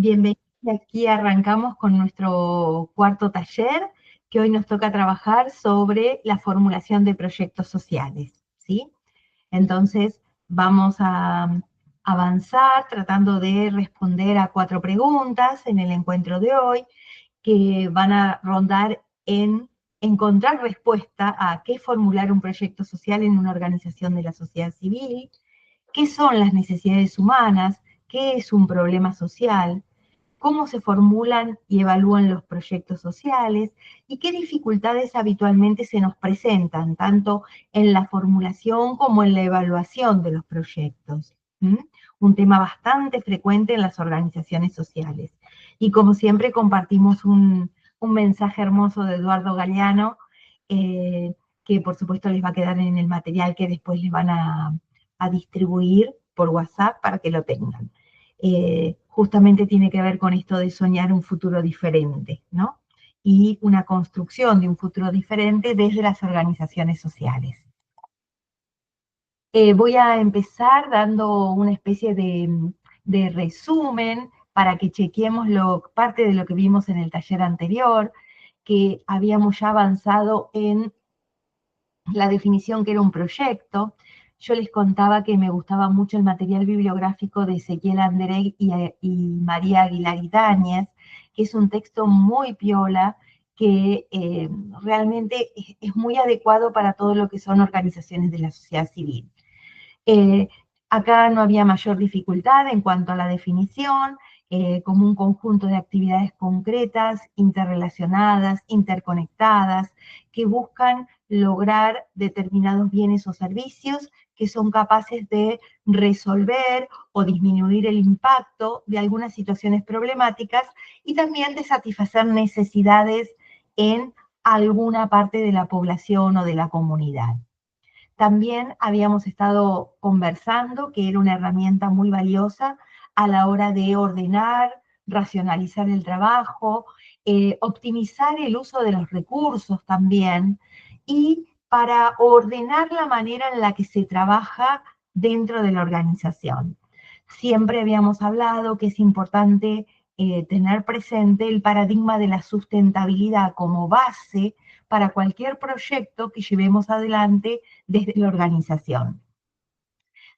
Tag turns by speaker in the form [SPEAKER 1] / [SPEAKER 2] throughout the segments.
[SPEAKER 1] Bienvenidos, aquí arrancamos con nuestro cuarto taller, que hoy nos toca trabajar sobre la formulación de proyectos sociales, ¿sí? Entonces, vamos a avanzar tratando de responder a 4 preguntas en el encuentro de hoy, que van a rondar en encontrar respuesta a qué formular un proyecto social en una organización de la sociedad civil, qué son las necesidades humanas, qué es un problema social, cómo se formulan y evalúan los proyectos sociales y qué dificultades habitualmente se nos presentan, tanto en la formulación como en la evaluación de los proyectos. Un tema bastante frecuente en las organizaciones sociales. Y como siempre compartimos un mensaje hermoso de Eduardo Galeano, que por supuesto les va a quedar en el material que después les van a distribuir por WhatsApp para que lo tengan. Justamente tiene que ver con esto de soñar un futuro diferente, ¿no? Y una construcción de un futuro diferente desde las organizaciones sociales. Voy a empezar dando una especie de resumen para que chequeemos parte de lo que vimos en el taller anterior, que habíamos ya avanzado en la definición que era un proyecto. Yo les contaba que me gustaba mucho el material bibliográfico de Ezequiel Anderegg y María Aguilar Ibáñez, que es un texto muy piola, que realmente es muy adecuado para todo lo que son organizaciones de la sociedad civil. Acá no había mayor dificultad en cuanto a la definición, como un conjunto de actividades concretas, interrelacionadas, interconectadas, que buscan lograr determinados bienes o servicios que son capaces de resolver o disminuir el impacto de algunas situaciones problemáticas y también de satisfacer necesidades en alguna parte de la población o de la comunidad. También habíamos estado conversando que era una herramienta muy valiosa a la hora de ordenar, racionalizar el trabajo, optimizar el uso de los recursos también, y para ordenar la manera en la que se trabaja dentro de la organización. Siempre habíamos hablado que es importante tener presente el paradigma de la sustentabilidad como base para cualquier proyecto que llevemos adelante desde la organización.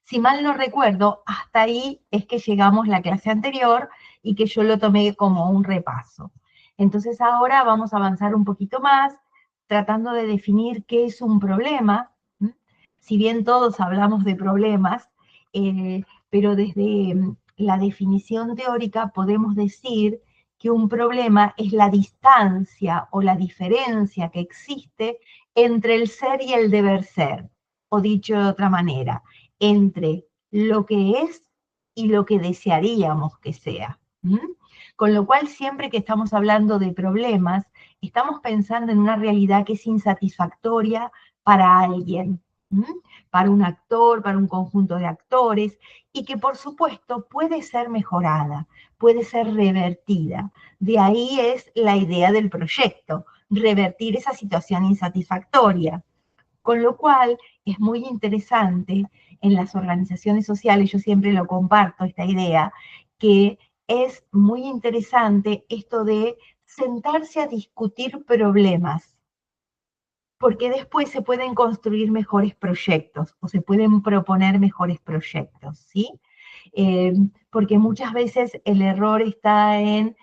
[SPEAKER 1] Si mal no recuerdo, hasta ahí es que llegamos la clase anterior y que yo lo tomé como un repaso. Entonces ahora vamos a avanzar un poquito más, tratando de definir qué es un problema. Si bien todos hablamos de problemas, pero desde la definición teórica podemos decir que un problema es la distancia o la diferencia que existe entre el ser y el deber ser, o dicho de otra manera, entre lo que es y lo que desearíamos que sea. Con lo cual, siempre que estamos hablando de problemas, estamos pensando en una realidad que es insatisfactoria para alguien, para un actor, para un conjunto de actores, y que por supuesto puede ser mejorada, puede ser revertida. De ahí es la idea del proyecto, revertir esa situación insatisfactoria. Con lo cual es muy interesante en las organizaciones sociales, yo siempre lo comparto, esta idea, que es muy interesante esto de sentarse a discutir problemas, porque después se pueden construir mejores proyectos o se pueden proponer mejores proyectos, ¿sí? Porque muchas veces el error está en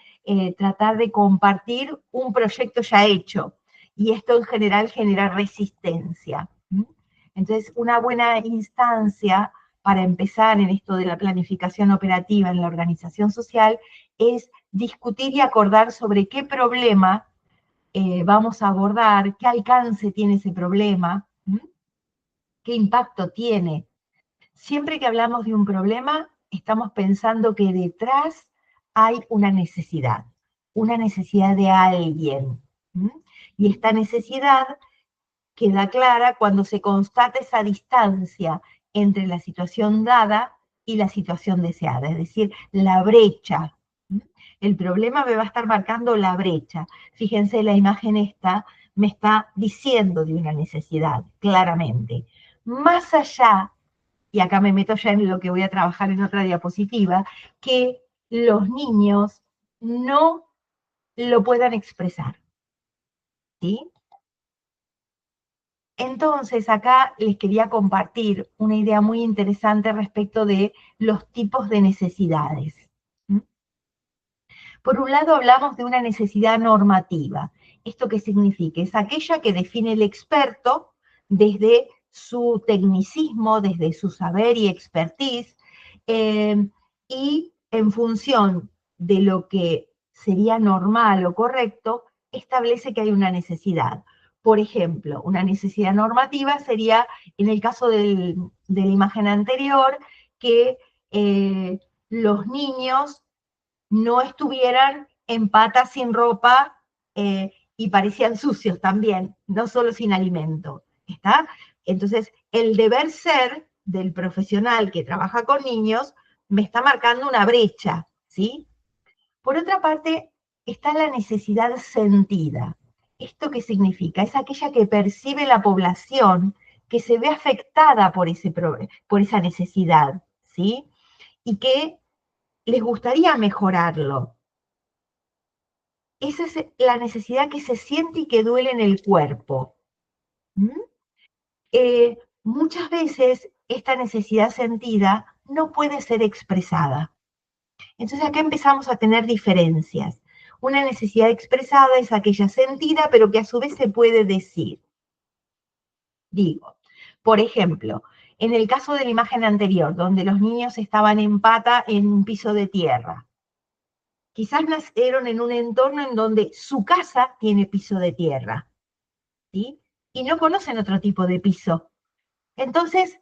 [SPEAKER 1] tratar de compartir un proyecto ya hecho, y esto en general genera resistencia. Entonces, una buena instancia para empezar en esto de la planificación operativa en la organización social es discutir y acordar sobre qué problema vamos a abordar, qué alcance tiene ese problema, qué impacto tiene. Siempre que hablamos de un problema, estamos pensando que detrás hay una necesidad de alguien. Y esta necesidad queda clara cuando se constata esa distancia entre la situación dada y la situación deseada, es decir, la brecha. El problema me va a estar marcando la brecha. Fíjense, la imagen esta me está diciendo de una necesidad, claramente. Más allá, y acá me meto ya en lo que voy a trabajar en otra diapositiva, que los niños no lo puedan expresar, ¿sí? Entonces, acá les quería compartir una idea muy interesante respecto de los tipos de necesidades. Por un lado, hablamos de una necesidad normativa. ¿Esto qué significa? Es aquella que define el experto desde su tecnicismo, desde su saber y expertise, y en función de lo que sería normal o correcto, establece que hay una necesidad. Por ejemplo, una necesidad normativa sería, en el caso de la imagen anterior, que los niños no estuvieran en patas sin ropa y parecían sucios también, no solo sin alimento. ¿Está? Entonces, el deber ser del profesional que trabaja con niños me está marcando una brecha, ¿sí? Por otra parte, está la necesidad sentida. ¿Esto qué significa? Es aquella que percibe la población que se ve afectada por esa necesidad, ¿sí? Y que les gustaría mejorarlo. Esa es la necesidad que se siente y que duele en el cuerpo. ¿Mm? Muchas veces esta necesidad sentida no puede ser expresada. Entonces acá empezamos a tener diferencias. Una necesidad expresada es aquella sentida, pero que a su vez se puede decir. Digo, por ejemplo, en el caso de la imagen anterior, donde los niños estaban en pata en un piso de tierra, quizás nacieron en un entorno en donde su casa tiene piso de tierra, ¿sí? Y no conocen otro tipo de piso. Entonces,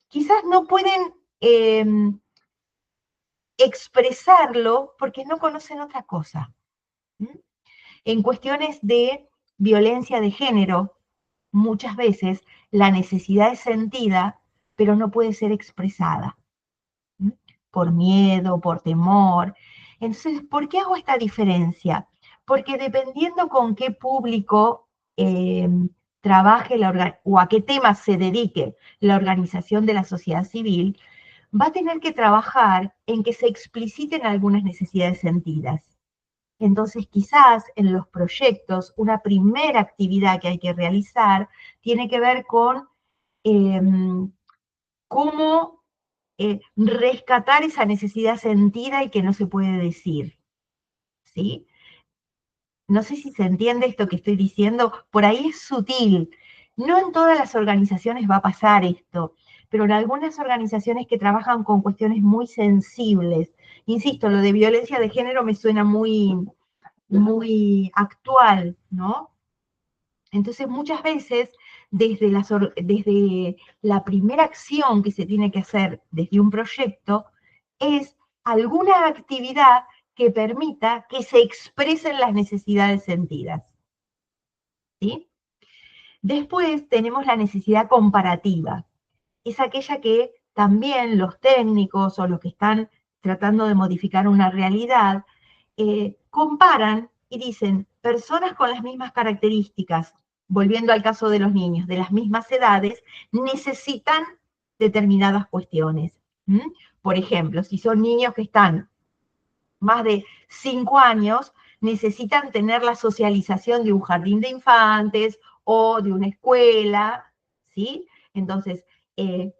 [SPEAKER 1] quizás no pueden expresarlo porque no conocen otra cosa. ¿Mm? En cuestiones de violencia de género, muchas veces la necesidad es sentida, pero no puede ser expresada. ¿Mm? Por miedo, por temor. Entonces, ¿por qué hago esta diferencia? Porque dependiendo con qué público trabaje o a qué temas se dedique la organización de la sociedad civil, va a tener que trabajar en que se expliciten algunas necesidades sentidas. Entonces, quizás en los proyectos, una primera actividad que hay que realizar tiene que ver con eh, cómo rescatar esa necesidad sentida y que no se puede decir, ¿sí? No sé si se entiende esto que estoy diciendo, por ahí es sutil. No en todas las organizaciones va a pasar esto, pero en algunas organizaciones que trabajan con cuestiones muy sensibles, insisto, lo de violencia de género me suena muy actual, ¿no? Entonces, muchas veces, desde la primera acción que se tiene que hacer desde un proyecto, es alguna actividad que permita que se expresen las necesidades sentidas, ¿sí? Después tenemos la necesidad comparativa. Es aquella que también los técnicos o los que están tratando de modificar una realidad comparan y dicen, personas con las mismas características, volviendo al caso de los niños, de las mismas edades, necesitan determinadas cuestiones. ¿Mm? Por ejemplo, si son niños que están más de 5 años, necesitan tener la socialización de un jardín de infantes o de una escuela, ¿sí? Entonces,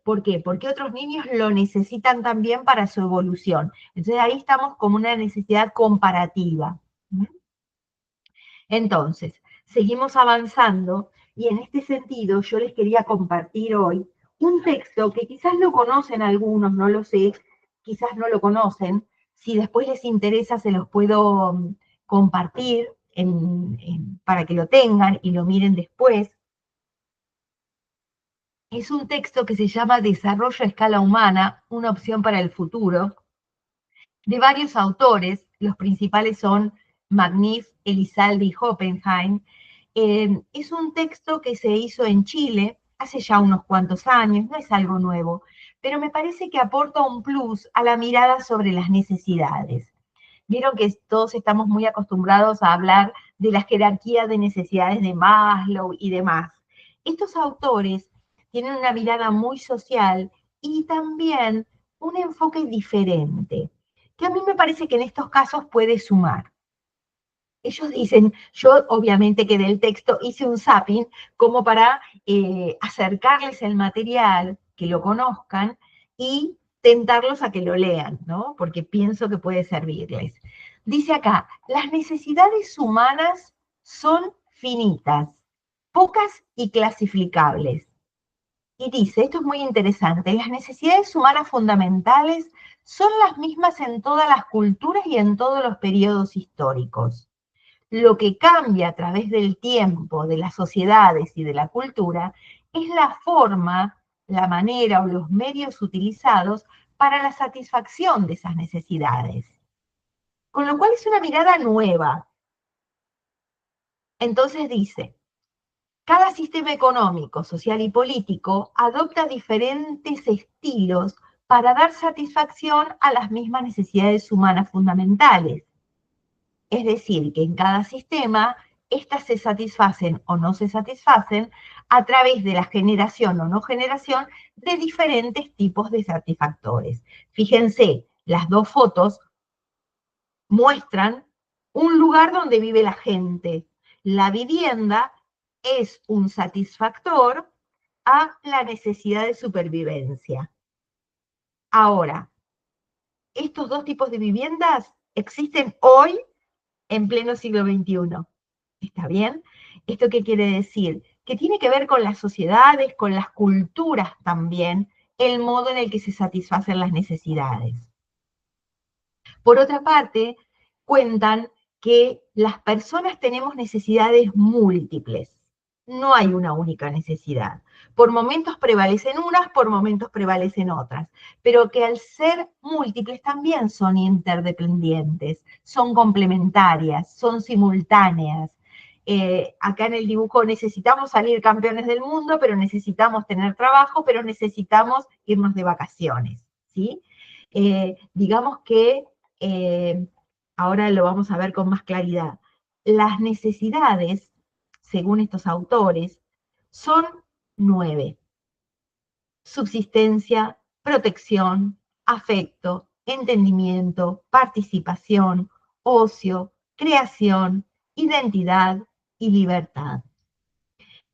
[SPEAKER 1] ¿por qué? Porque otros niños lo necesitan también para su evolución. Entonces ahí estamos como una necesidad comparativa. ¿Mm? Entonces, seguimos avanzando y en este sentido yo les quería compartir hoy un texto que quizás lo conocen algunos, no lo sé, quizás no lo conocen. Si después les interesa, se los puedo compartir para que lo tengan y lo miren después. Es un texto que se llama Desarrollo a escala humana, una opción para el futuro, de varios autores. Los principales son Magnif, Elizalde y Hoppenheim. Es un texto que se hizo en Chile hace ya unos cuantos años, no es algo nuevo, pero me parece que aporta un plus a la mirada sobre las necesidades. Vieron que todos estamos muy acostumbrados a hablar de la jerarquía de necesidades de Maslow y demás. Estos autores tienen una mirada muy social y también un enfoque diferente. que a mí me parece que en estos casos puede sumar. Ellos dicen, yo obviamente que del texto hice un zapping como para acercarles el material, que lo conozcan y tentarlos a que lo lean, ¿no? Porque pienso que puede servirles. Dice acá, las necesidades humanas son finitas, pocas y clasificables. Y dice, esto es muy interesante, las necesidades humanas fundamentales son las mismas en todas las culturas y en todos los periodos históricos. Lo que cambia a través del tiempo, de las sociedades y de la cultura, es la forma, la manera o los medios utilizados para la satisfacción de esas necesidades. Con lo cual es una mirada nueva. Entonces dice, cada sistema económico, social y político adopta diferentes estilos para dar satisfacción a las mismas necesidades humanas fundamentales. Es decir, que en cada sistema estas se satisfacen o no se satisfacen a través de la generación o no generación de diferentes tipos de satisfactores. Fíjense, las dos fotos muestran un lugar donde vive la gente. La vivienda es un satisfactor a la necesidad de supervivencia. Ahora, estos dos tipos de viviendas existen hoy en pleno siglo XXI. ¿Está bien? ¿Esto qué quiere decir? Que tiene que ver con las sociedades, con las culturas también, el modo en el que se satisfacen las necesidades. Por otra parte, cuentan que las personas tenemos necesidades múltiples. No hay una única necesidad. Por momentos prevalecen unas, por momentos prevalecen otras, pero que al ser múltiples también son interdependientes, son complementarias, son simultáneas. Acá en el dibujo necesitamos salir campeones del mundo, pero necesitamos tener trabajo, pero necesitamos irnos de vacaciones, ¿sí? Digamos que ahora lo vamos a ver con más claridad. Las necesidades, según estos autores, son 9. Subsistencia, protección, afecto, entendimiento, participación, ocio, creación, identidad y libertad.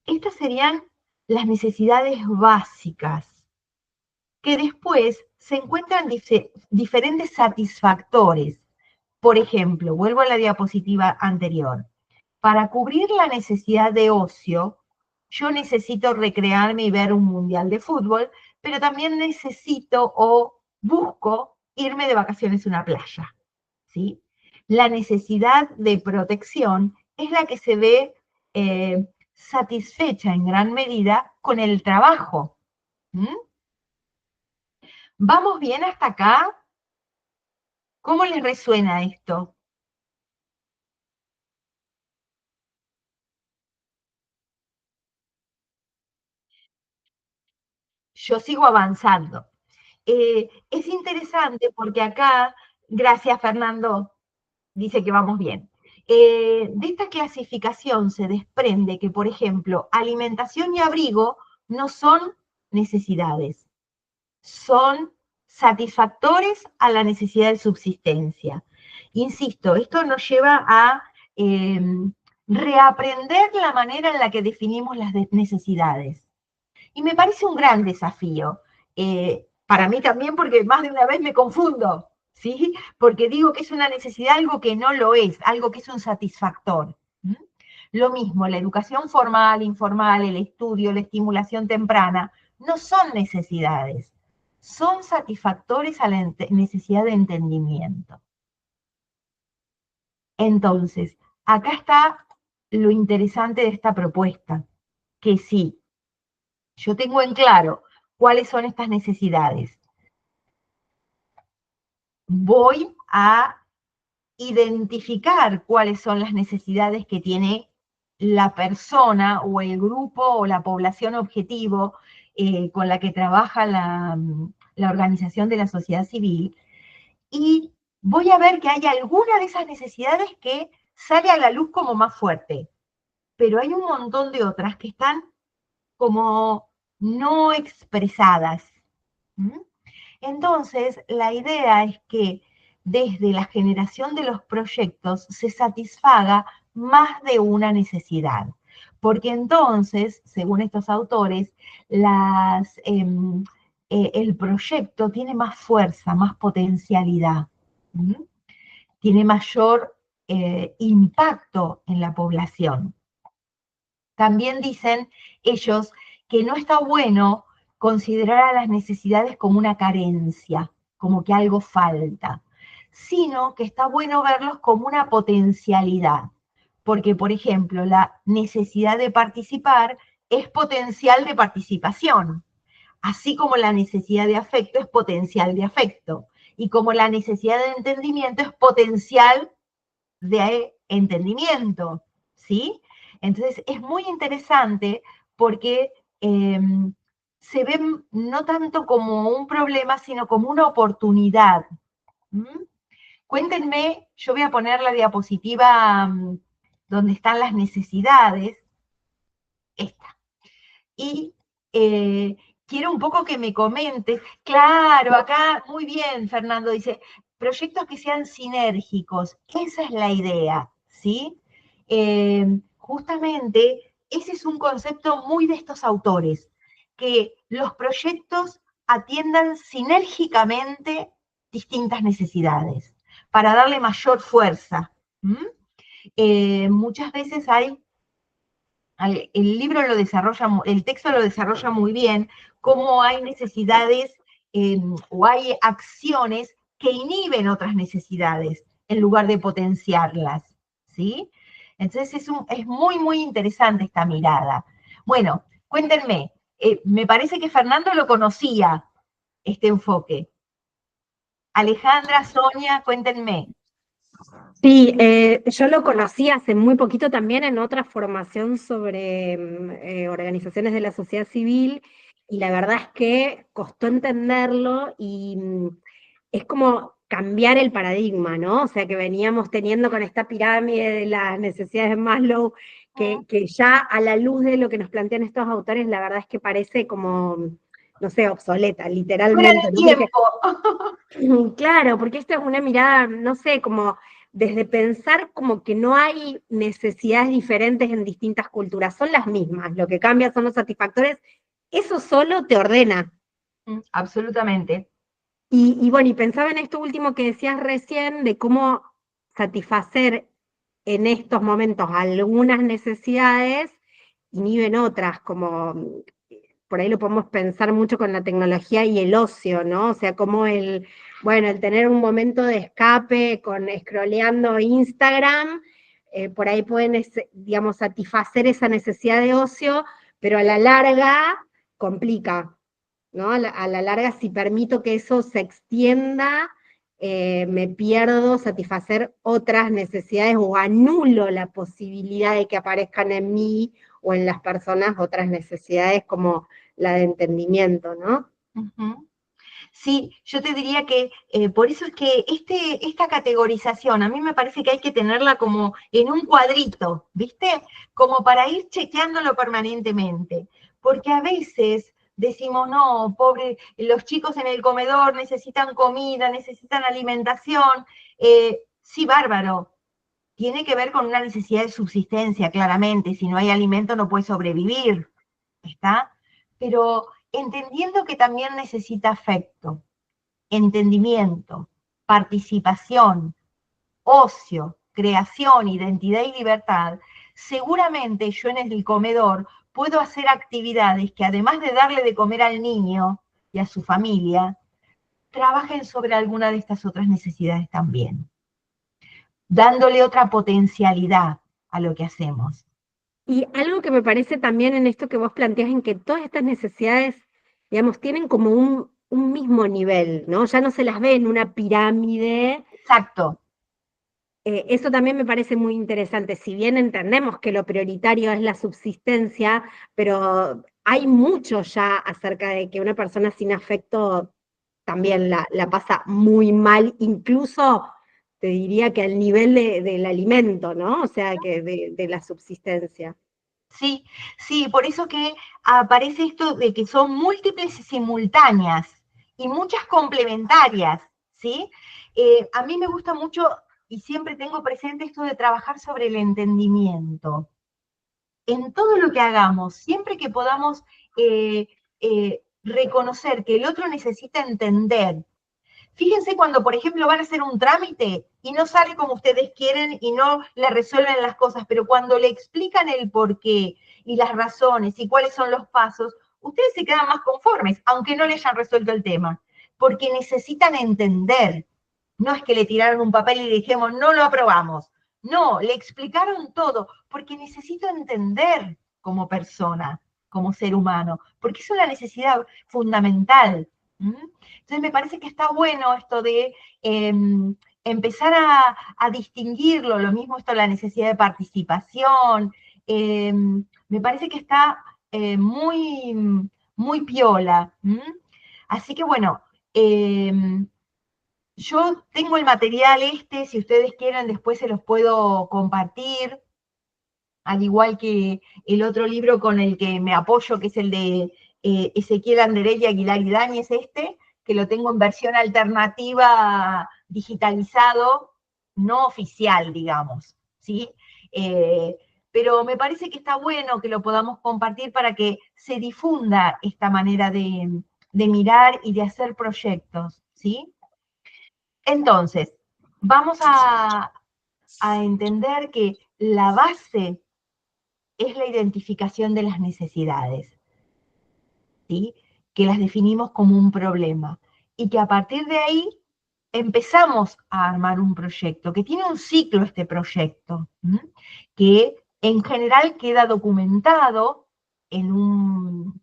[SPEAKER 1] Estas serían las necesidades básicas, que después se encuentran diferentes satisfactores. Por ejemplo, vuelvo a la diapositiva anterior. Para cubrir la necesidad de ocio, yo necesito recrearme y ver un mundial de fútbol, pero también necesito o busco irme de vacaciones a una playa, ¿sí? La necesidad de protección es la que se ve satisfecha en gran medida con el trabajo. ¿Mm? ¿Vamos bien hasta acá? ¿Cómo les resuena esto? Yo sigo avanzando. Es interesante porque acá, gracias Fernando, dice que vamos bien. De esta clasificación se desprende que, por ejemplo, alimentación y abrigo no son necesidades, son satisfactores a la necesidad de subsistencia. Insisto, esto nos lleva a eh, reaprender la manera en la que definimos las necesidades. Y me parece un gran desafío. Para mí también, porque más de una vez me confundo, ¿sí? Porque digo que es una necesidad algo que no lo es, algo que es un satisfactor. ¿Mm? Lo mismo, la educación formal, informal, el estudio, la estimulación temprana, no son necesidades, son satisfactores a la necesidad de entendimiento. Entonces, acá está lo interesante de esta propuesta, que sí, yo tengo en claro cuáles son estas necesidades. Voy a identificar cuáles son las necesidades que tiene la persona o el grupo o la población objetivo con la que trabaja la organización de la sociedad civil y voy a ver que hay alguna de esas necesidades que sale a la luz como más fuerte, pero hay un montón de otras que están como no expresadas. ¿Mm? Entonces, la idea es que desde la generación de los proyectos se satisfaga más de una necesidad. Porque entonces, según estos autores, el proyecto tiene más fuerza, más potencialidad, ¿m? Tiene mayor impacto en la población. También dicen ellos que no está bueno considerar a las necesidades como una carencia, como que algo falta, sino que está bueno verlos como una potencialidad. Porque, por ejemplo, la necesidad de participar es potencial de participación, así como la necesidad de afecto es potencial de afecto, y como la necesidad de entendimiento es potencial de entendimiento, ¿sí? Entonces es muy interesante porque eh, se ve no tanto como un problema, sino como una oportunidad. ¿Mm? Cuéntenme, yo voy a poner la diapositiva donde están las necesidades, esta. Y eh, quiero un poco que me comentes, claro, acá muy bien, Fernando dice, proyectos que sean sinérgicos, esa es la idea, ¿sí? Justamente ese es un concepto muy de estos autores, que los proyectos atiendan sinérgicamente distintas necesidades para darle mayor fuerza. Muchas veces hay el libro lo desarrolla, el texto lo desarrolla muy bien, cómo hay necesidades o hay acciones que inhiben otras necesidades en lugar de potenciarlas, ¿sí? Entonces es muy, muy interesante esta mirada. Bueno, cuéntenme, me parece que Fernando lo conocía, este enfoque. Alejandra, Sonia, cuéntenme.
[SPEAKER 2] Sí, yo lo conocí hace muy poquito también en otra formación sobre organizaciones de la sociedad civil y la verdad es que costó entenderlo y es como cambiar el paradigma, ¿no? O sea, que veníamos teniendo con esta pirámide de las necesidades de Maslow, que ya a la luz de lo que nos plantean estos autores, la verdad es que parece como, no sé, obsoleta,
[SPEAKER 1] Fuera
[SPEAKER 2] literalmente,
[SPEAKER 1] de
[SPEAKER 2] ¿no? Porque
[SPEAKER 1] tiempo.
[SPEAKER 2] claro, porque esta es una mirada, no sé, como desde pensar como que no hay necesidades diferentes en distintas culturas, son las mismas, lo que cambia son los satisfactores, eso solo te ordena.
[SPEAKER 1] Absolutamente.
[SPEAKER 2] Y bueno, y pensaba en esto último que decías recién, de cómo satisfacer en estos momentos algunas necesidades inhiben otras, como por ahí lo podemos pensar mucho con la tecnología y el ocio, ¿no? O sea, como bueno, el tener un momento de escape con scrolleando Instagram, por ahí pueden, digamos, satisfacer esa necesidad de ocio, pero a la larga complica, ¿no? A la larga, si permito que eso se extienda, me pierdo satisfacer otras necesidades o anulo la posibilidad de que aparezcan en mí o en las personas otras necesidades como la de entendimiento, ¿no?
[SPEAKER 1] Ujú. Sí, yo te diría que por eso es que esta categorización a mí me parece que hay que tenerla como en un cuadrito, ¿viste? Como para ir chequeándolo permanentemente. Porque a veces decimos, no, pobre, los chicos en el comedor necesitan comida, necesitan alimentación. Sí, bárbaro. Tiene que ver con una necesidad de subsistencia, claramente. Si no hay alimento no puede sobrevivir, ¿está? Pero entendiendo que también necesita afecto, entendimiento, participación, ocio, creación, identidad y libertad, seguramente yo en el comedor puedo hacer actividades que además de darle de comer al niño y a su familia, trabajen sobre alguna de estas otras necesidades también, dándole otra potencialidad a lo que hacemos.
[SPEAKER 2] Y algo que me parece también en esto que vos planteás, en que todas estas necesidades, digamos, tienen como un mismo nivel, ¿no? Ya no se las ve en una pirámide.
[SPEAKER 1] Exacto.
[SPEAKER 2] Eso también me parece muy interesante. Si bien entendemos que lo prioritario es la subsistencia, pero hay mucho ya acerca de que una persona sin afecto también la pasa muy mal, incluso te diría que al nivel del alimento, ¿no? O sea, que de la subsistencia.
[SPEAKER 1] Sí, sí, por eso que aparece esto de que son múltiples y simultáneas y muchas complementarias, ¿sí? A mí me gusta mucho y siempre tengo presente esto de trabajar sobre el entendimiento. En todo lo que hagamos, siempre que podamos reconocer que el otro necesita entender. Fíjense cuando, por ejemplo, van a hacer un trámite y no sale como ustedes quieren y no le resuelven las cosas, pero cuando le explican el porqué y las razones y cuáles son los pasos, ustedes se quedan más conformes, aunque no le hayan resuelto el tema, porque necesitan entender. No es que le tiraron un papel y le dijimos, no lo aprobamos. No, le explicaron todo, porque necesito entender como persona, como ser humano, porque es una necesidad fundamental. ¿Mm? Entonces me parece que está bueno esto de empezar a distinguirlo, lo mismo esto, la necesidad de participación. Me parece que está muy, muy piola. Así que bueno, yo tengo el material este, si ustedes quieren después se los puedo compartir, al igual que el otro libro con el que me apoyo, que es el de Ezequiel Anderé y Aguilar Ibáñez, que lo tengo en versión alternativa, digitalizado, no oficial, digamos, ¿sí? Eh, pero me parece que está bueno que lo podamos compartir para que se difunda esta manera de mirar y de hacer proyectos, ¿sí? Entonces, vamos a entender que la base es la identificación de las necesidades, ¿sí? Que las definimos como un problema y que a partir de ahí empezamos a armar un proyecto, que tiene un ciclo este proyecto, ¿m? Que en general queda documentado en un...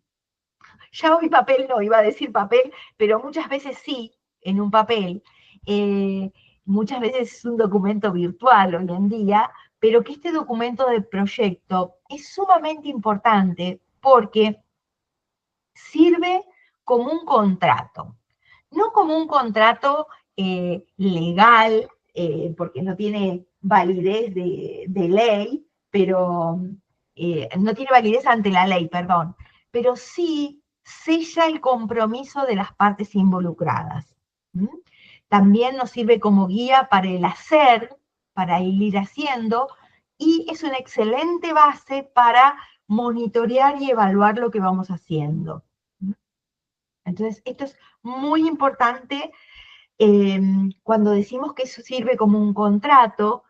[SPEAKER 1] Ya hoy papel no, iba a decir papel, pero muchas veces sí, en un papel. Eh, Muchas veces es un documento virtual hoy en día, pero que este documento de proyecto es sumamente importante porque sirve como un contrato, no como un contrato legal, porque no tiene validez de ley, pero no tiene validez ante la ley, perdón, pero sí sella el compromiso de las partes involucradas. ¿Mm? También nos sirve como guía para el hacer, para ir haciendo, y es una excelente base para monitorear y evaluar lo que vamos haciendo. Entonces, esto es muy importante. Cuando decimos que eso sirve como un contrato,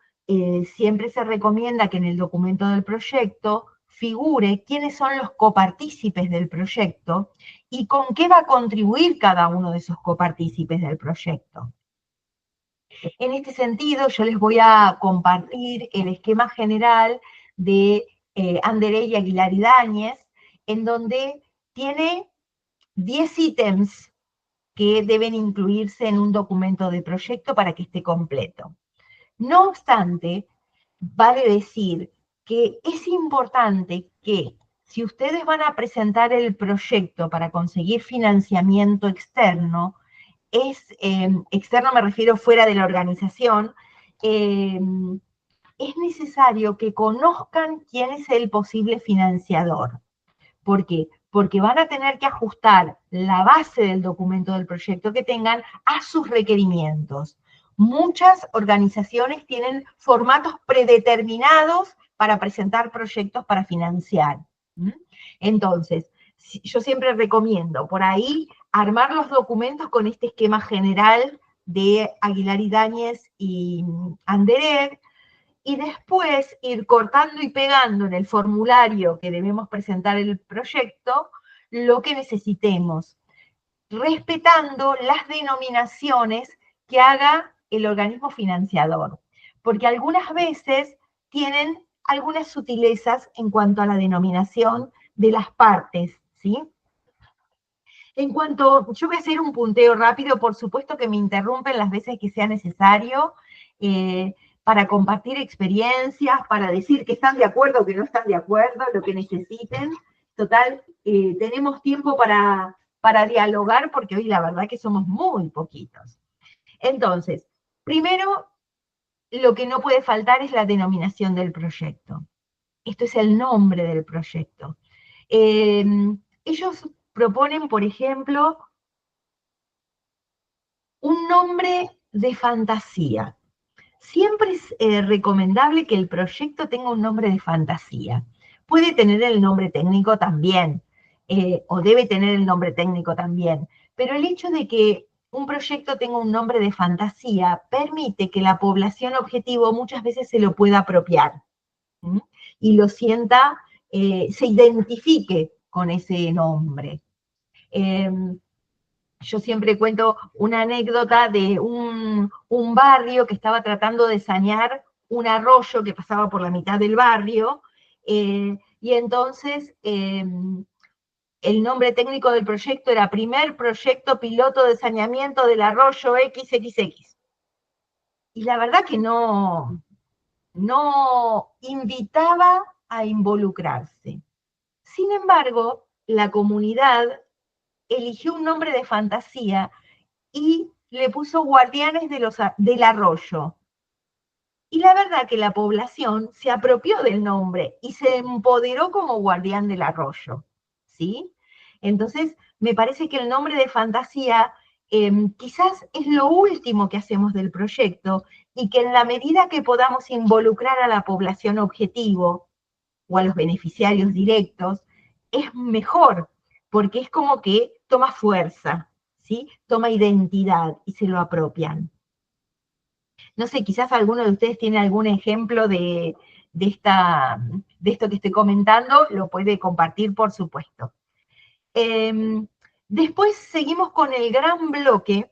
[SPEAKER 1] siempre se recomienda que en el documento del proyecto figure quiénes son los copartícipes del proyecto y con qué va a contribuir cada uno de esos copartícipes del proyecto. En este sentido, yo les voy a compartir el esquema general de Anderé y Aguilar Ibáñez, en donde tiene 10 ítems que deben incluirse en un documento de proyecto para que esté completo. No obstante, vale decir que es importante que si ustedes van a presentar el proyecto para conseguir financiamiento externo, externo me refiero fuera de la organización, eh, es necesario que conozcan quién es el posible financiador. ¿Por qué? Porque van a tener que ajustar la base del documento del proyecto que tengan a sus requerimientos. Muchas organizaciones tienen formatos predeterminados para presentar proyectos para financiar. Entonces, yo siempre recomiendo por ahí armar los documentos con este esquema general de Aguilar Ibáñez y Anderer, y después ir cortando y pegando en el formulario que debemos presentar el proyecto lo que necesitemos, respetando las denominaciones que haga el organismo financiador, porque algunas veces tienen algunas sutilezas en cuanto a la denominación de las partes, ¿sí? En cuanto, yo voy a hacer un punteo rápido, por supuesto que me interrumpen las veces que sea necesario, eh, para compartir experiencias, para decir que están de acuerdo o que no están de acuerdo, lo que necesiten. Total, tenemos tiempo para dialogar porque hoy la verdad que somos muy poquitos. Entonces, primero, lo que no puede faltar es la denominación del proyecto. Esto es el nombre del proyecto. Ellos proponen, por ejemplo, un nombre de fantasía. Siempre es recomendable que el proyecto tenga un nombre de fantasía. Puede tener el nombre técnico también, o debe tener el nombre técnico también, pero el hecho de que un proyecto tenga un nombre de fantasía permite que la población objetivo muchas veces se lo pueda apropiar, ¿sí? Y lo sienta, se identifique con ese nombre. Yo siempre cuento una anécdota de un barrio que estaba tratando de sanear un arroyo que pasaba por la mitad del barrio, y entonces el nombre técnico del proyecto era Primer Proyecto Piloto de Saneamiento del Arroyo XXX. Y la verdad que no invitaba a involucrarse. Sin embargo, la comunidad eligió un nombre de fantasía y le puso guardianes del arroyo. Y la verdad que la población se apropió del nombre y se empoderó como guardián del arroyo, ¿sí? Entonces, me parece que el nombre de fantasía quizás es lo último que hacemos del proyecto y que en la medida que podamos involucrar a la población objetivo o a los beneficiarios directos, es mejor, porque es como que toma fuerza, ¿sí? Toma identidad y se lo apropian. No sé, quizás alguno de ustedes tiene algún ejemplo de esto que estoy comentando, lo puede compartir, por supuesto. Después seguimos con el gran bloque,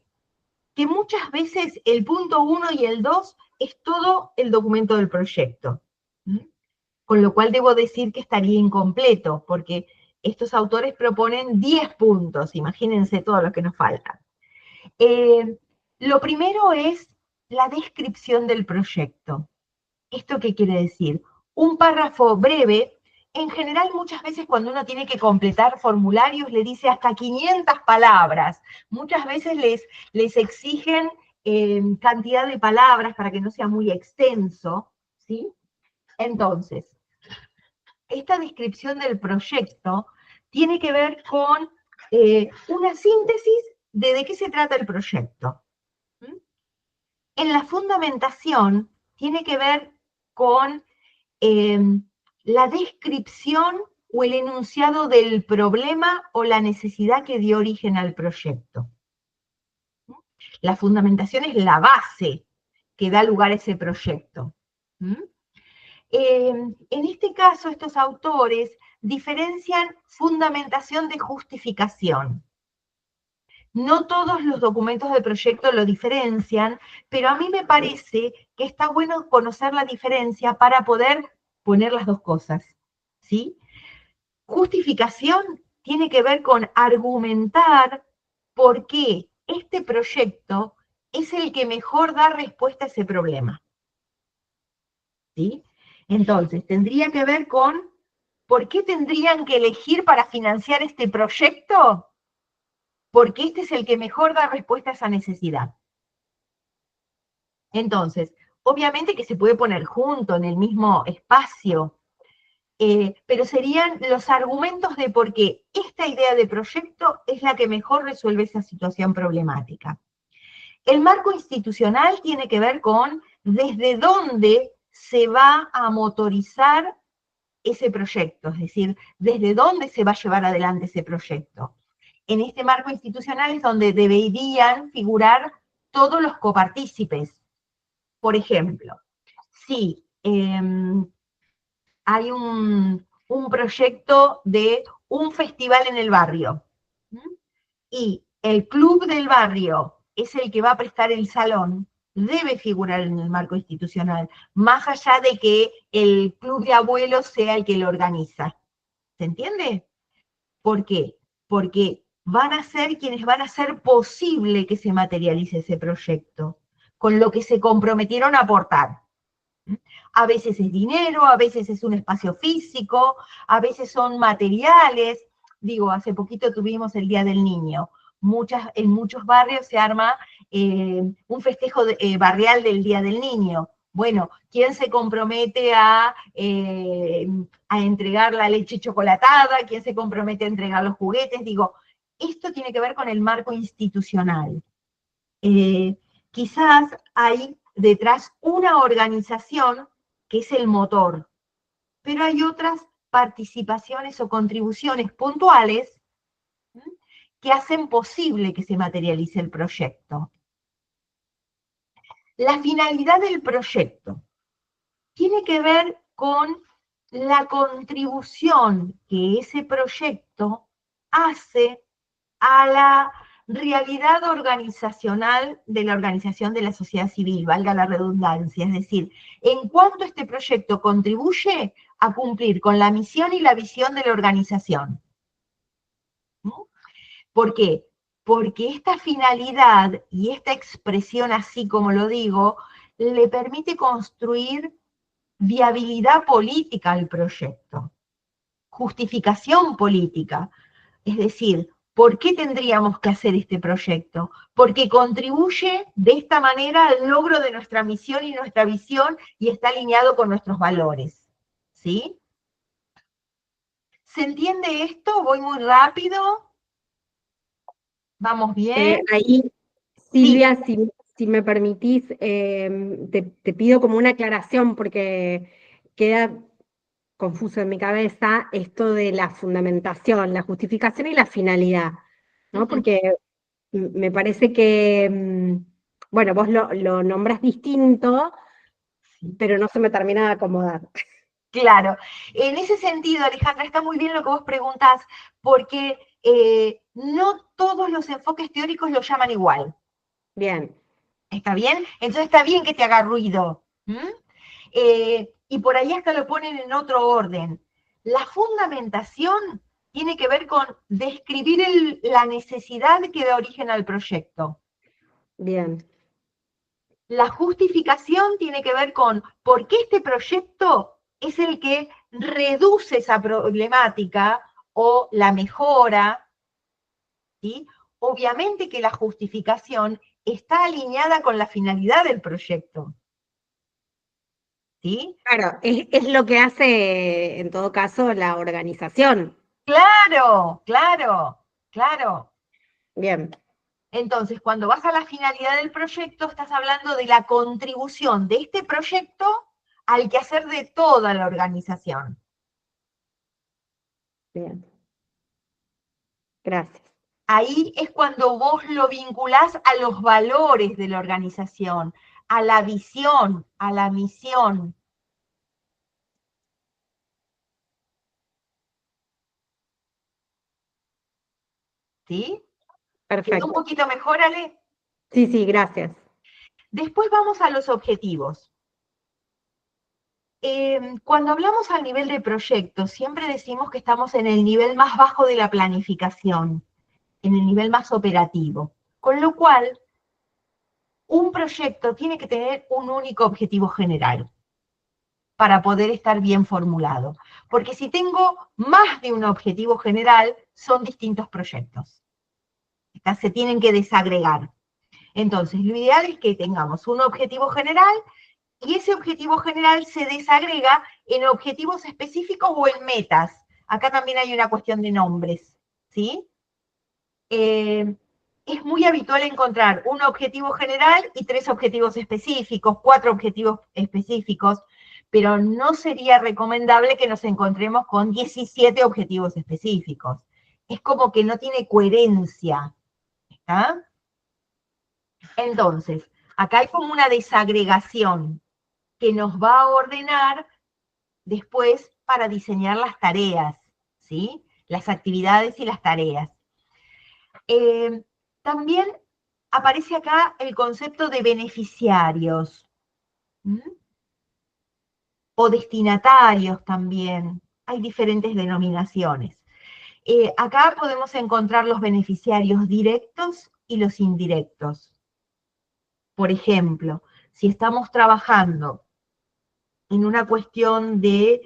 [SPEAKER 1] que muchas veces el punto 1 y el 2 es todo el documento del proyecto. Con lo cual debo decir que estaría incompleto, porque estos autores proponen 10 puntos, imagínense todo lo que nos falta. Lo primero es la descripción del proyecto. ¿Esto qué quiere decir? Un párrafo breve. En general, muchas veces cuando uno tiene que completar formularios, le dice hasta 500 palabras. Muchas veces les exigen cantidad de palabras para que no sea muy extenso, ¿sí? Entonces, esta descripción del proyecto tiene que ver con una síntesis de qué se trata el proyecto. En la fundamentación tiene que ver con la descripción o el enunciado del problema o la necesidad que dio origen al proyecto. La fundamentación es la base que da lugar a ese proyecto. En este caso, estos autores diferencian fundamentación de justificación. No todos los documentos del proyecto lo diferencian, pero a mí me parece que está bueno conocer la diferencia para poder poner las dos cosas, ¿sí? Justificación tiene que ver con argumentar por qué este proyecto es el que mejor da respuesta a ese problema, ¿sí? Entonces, tendría que ver con por qué tendrían que elegir para financiar este proyecto, porque este es el que mejor da respuesta a esa necesidad. Entonces, obviamente que se puede poner junto en el mismo espacio, pero serían los argumentos de por qué esta idea de proyecto es la que mejor resuelve esa situación problemática. El marco institucional tiene que ver con desde dónde se va a motorizar ese proyecto, es decir, desde dónde se va a llevar adelante ese proyecto. En este marco institucional es donde deberían figurar todos los copartícipes. Por ejemplo, si hay un proyecto de un festival en el barrio y el club del barrio es el que va a prestar el salón, debe figurar en el marco institucional, más allá de que el club de abuelos sea el que lo organiza. ¿Se entiende? ¿Por qué? Porque van a ser quienes van a hacer posible que se materialice ese proyecto, con lo que se comprometieron a aportar. A veces es dinero, a veces es un espacio físico, a veces son materiales. Digo, hace poquito tuvimos el Día del Niño. En muchos barrios se arma un festejo barrial del Día del Niño. Bueno, ¿quién se compromete a entregar la leche chocolatada? ¿Quién se compromete a entregar los juguetes? Digo, esto tiene que ver con el marco institucional. quizás hay detrás una organización que es el motor, pero hay otras participaciones o contribuciones puntuales que hacen posible que se materialice el proyecto. La finalidad del proyecto tiene que ver con la contribución que ese proyecto hace a la realidad organizacional de la organización de la sociedad civil, valga la redundancia, es decir, en cuanto este proyecto contribuye a cumplir con la misión y la visión de la organización. ¿Por qué? Porque esta finalidad y esta expresión, así como lo digo, le permite construir viabilidad política al proyecto, justificación política. Es decir, ¿por qué tendríamos que hacer este proyecto? Porque contribuye de esta manera al logro de nuestra misión y nuestra visión y está alineado con nuestros valores. ¿Sí? ¿Se entiende esto? ¿Voy muy rápido? ¿Vamos bien?
[SPEAKER 2] Ahí,
[SPEAKER 1] Sí,
[SPEAKER 2] Silvia, si me permitís, te pido como una aclaración porque queda confuso en mi cabeza esto de la fundamentación, la justificación y la finalidad, ¿no? Porque me parece que, bueno, vos lo nombras distinto, pero no se me termina de acomodar.
[SPEAKER 1] claro. En ese sentido, Alejandra, está muy bien lo que vos preguntás, porque no todos los enfoques teóricos lo llaman igual.
[SPEAKER 2] Bien,
[SPEAKER 1] ¿Está bien? Entonces está bien que te haga ruido. Y por ahí hasta lo ponen en otro orden. La fundamentación tiene que ver con describir la necesidad que da origen al proyecto.
[SPEAKER 2] bien,
[SPEAKER 1] La justificación tiene que ver con por qué este proyecto es el que reduce esa problemática o la mejora, ¿sí? Obviamente que la justificación está alineada con la finalidad del proyecto, ¿sí?
[SPEAKER 2] claro, es lo que hace en todo caso la organización.
[SPEAKER 1] Claro, claro, claro.
[SPEAKER 2] Bien,
[SPEAKER 1] Entonces, cuando vas a la finalidad del proyecto, estás hablando de la contribución de este proyecto al quehacer de toda la organización.
[SPEAKER 2] bien, gracias.
[SPEAKER 1] Ahí es cuando vos lo vinculás a los valores de la organización, a la visión, a la misión. ¿Sí? ¿Quedó un
[SPEAKER 2] Perfecto.
[SPEAKER 1] poquito mejor, Ale?
[SPEAKER 2] Sí, sí, gracias.
[SPEAKER 1] Después vamos a los objetivos. Cuando hablamos al nivel de proyecto, siempre decimos que estamos en el nivel más bajo de la planificación, en el nivel más operativo. Con lo cual, un proyecto tiene que tener un único objetivo general para poder estar bien formulado. Porque si tengo más de un objetivo general, son distintos proyectos. Se tienen que desagregar. Entonces, lo ideal es que tengamos un objetivo general y ese objetivo general se desagrega en objetivos específicos o en metas. Acá también hay una cuestión de nombres, ¿sí? Es muy habitual encontrar un objetivo general y 3 objetivos específicos, 4 objetivos específicos, pero no sería recomendable que nos encontremos con 17 objetivos específicos. Es como que no tiene coherencia. ¿Está? Entonces, acá hay como una desagregación que nos va a ordenar después para diseñar las tareas, ¿sí? Las actividades y las tareas. También aparece acá el concepto de beneficiarios, ¿m? O destinatarios también. Hay diferentes denominaciones. Acá podemos encontrar los beneficiarios directos y los indirectos. Por ejemplo, si estamos trabajando en una cuestión de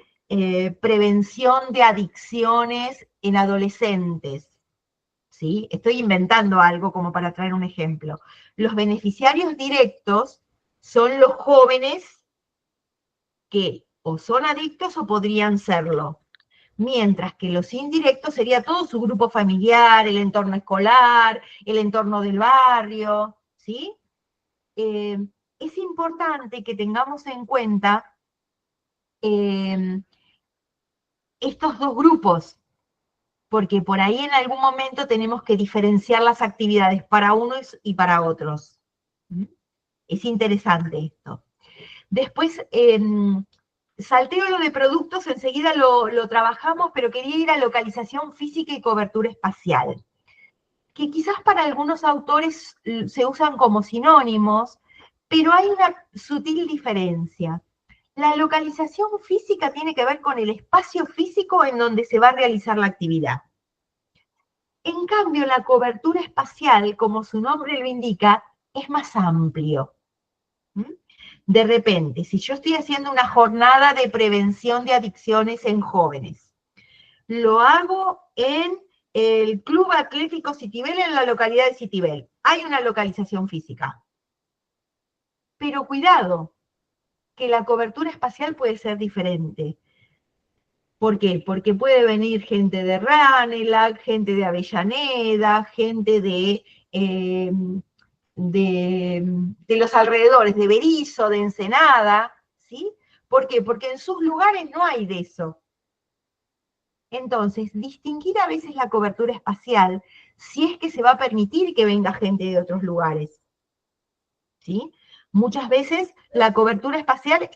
[SPEAKER 1] prevención de adicciones en adolescentes, ¿sí? Estoy inventando algo como para traer un ejemplo. Los beneficiarios directos son los jóvenes que o son adictos o podrían serlo, mientras que los indirectos sería todo su grupo familiar, el entorno escolar, el entorno del barrio, ¿sí? es importante que tengamos en cuenta estos dos grupos, porque por ahí en algún momento tenemos que diferenciar las actividades para unos y para otros. Es interesante esto. Después, salteo lo de productos, enseguida lo trabajamos, pero quería ir a localización física y cobertura espacial, que quizás para algunos autores se usan como sinónimos, pero hay una sutil diferencia. La localización física tiene que ver con el espacio físico en donde se va a realizar la actividad. En cambio, la cobertura espacial, como su nombre lo indica, es más amplio. De repente, si yo estoy haciendo una jornada de prevención de adicciones en jóvenes, lo hago en el Club Atlético Citibel en la localidad de Citibel. Hay una localización física. Pero cuidado, que la cobertura espacial puede ser diferente. ¿Por qué? Porque puede venir gente de Ranelagh, gente de Avellaneda, gente de los alrededores, de Berisso, de Ensenada, ¿sí? ¿Por qué? Porque en sus lugares no hay de eso. Entonces, distinguir a veces la cobertura espacial, si es que se va a permitir que venga gente de otros lugares, ¿sí? Muchas veces la cobertura espacial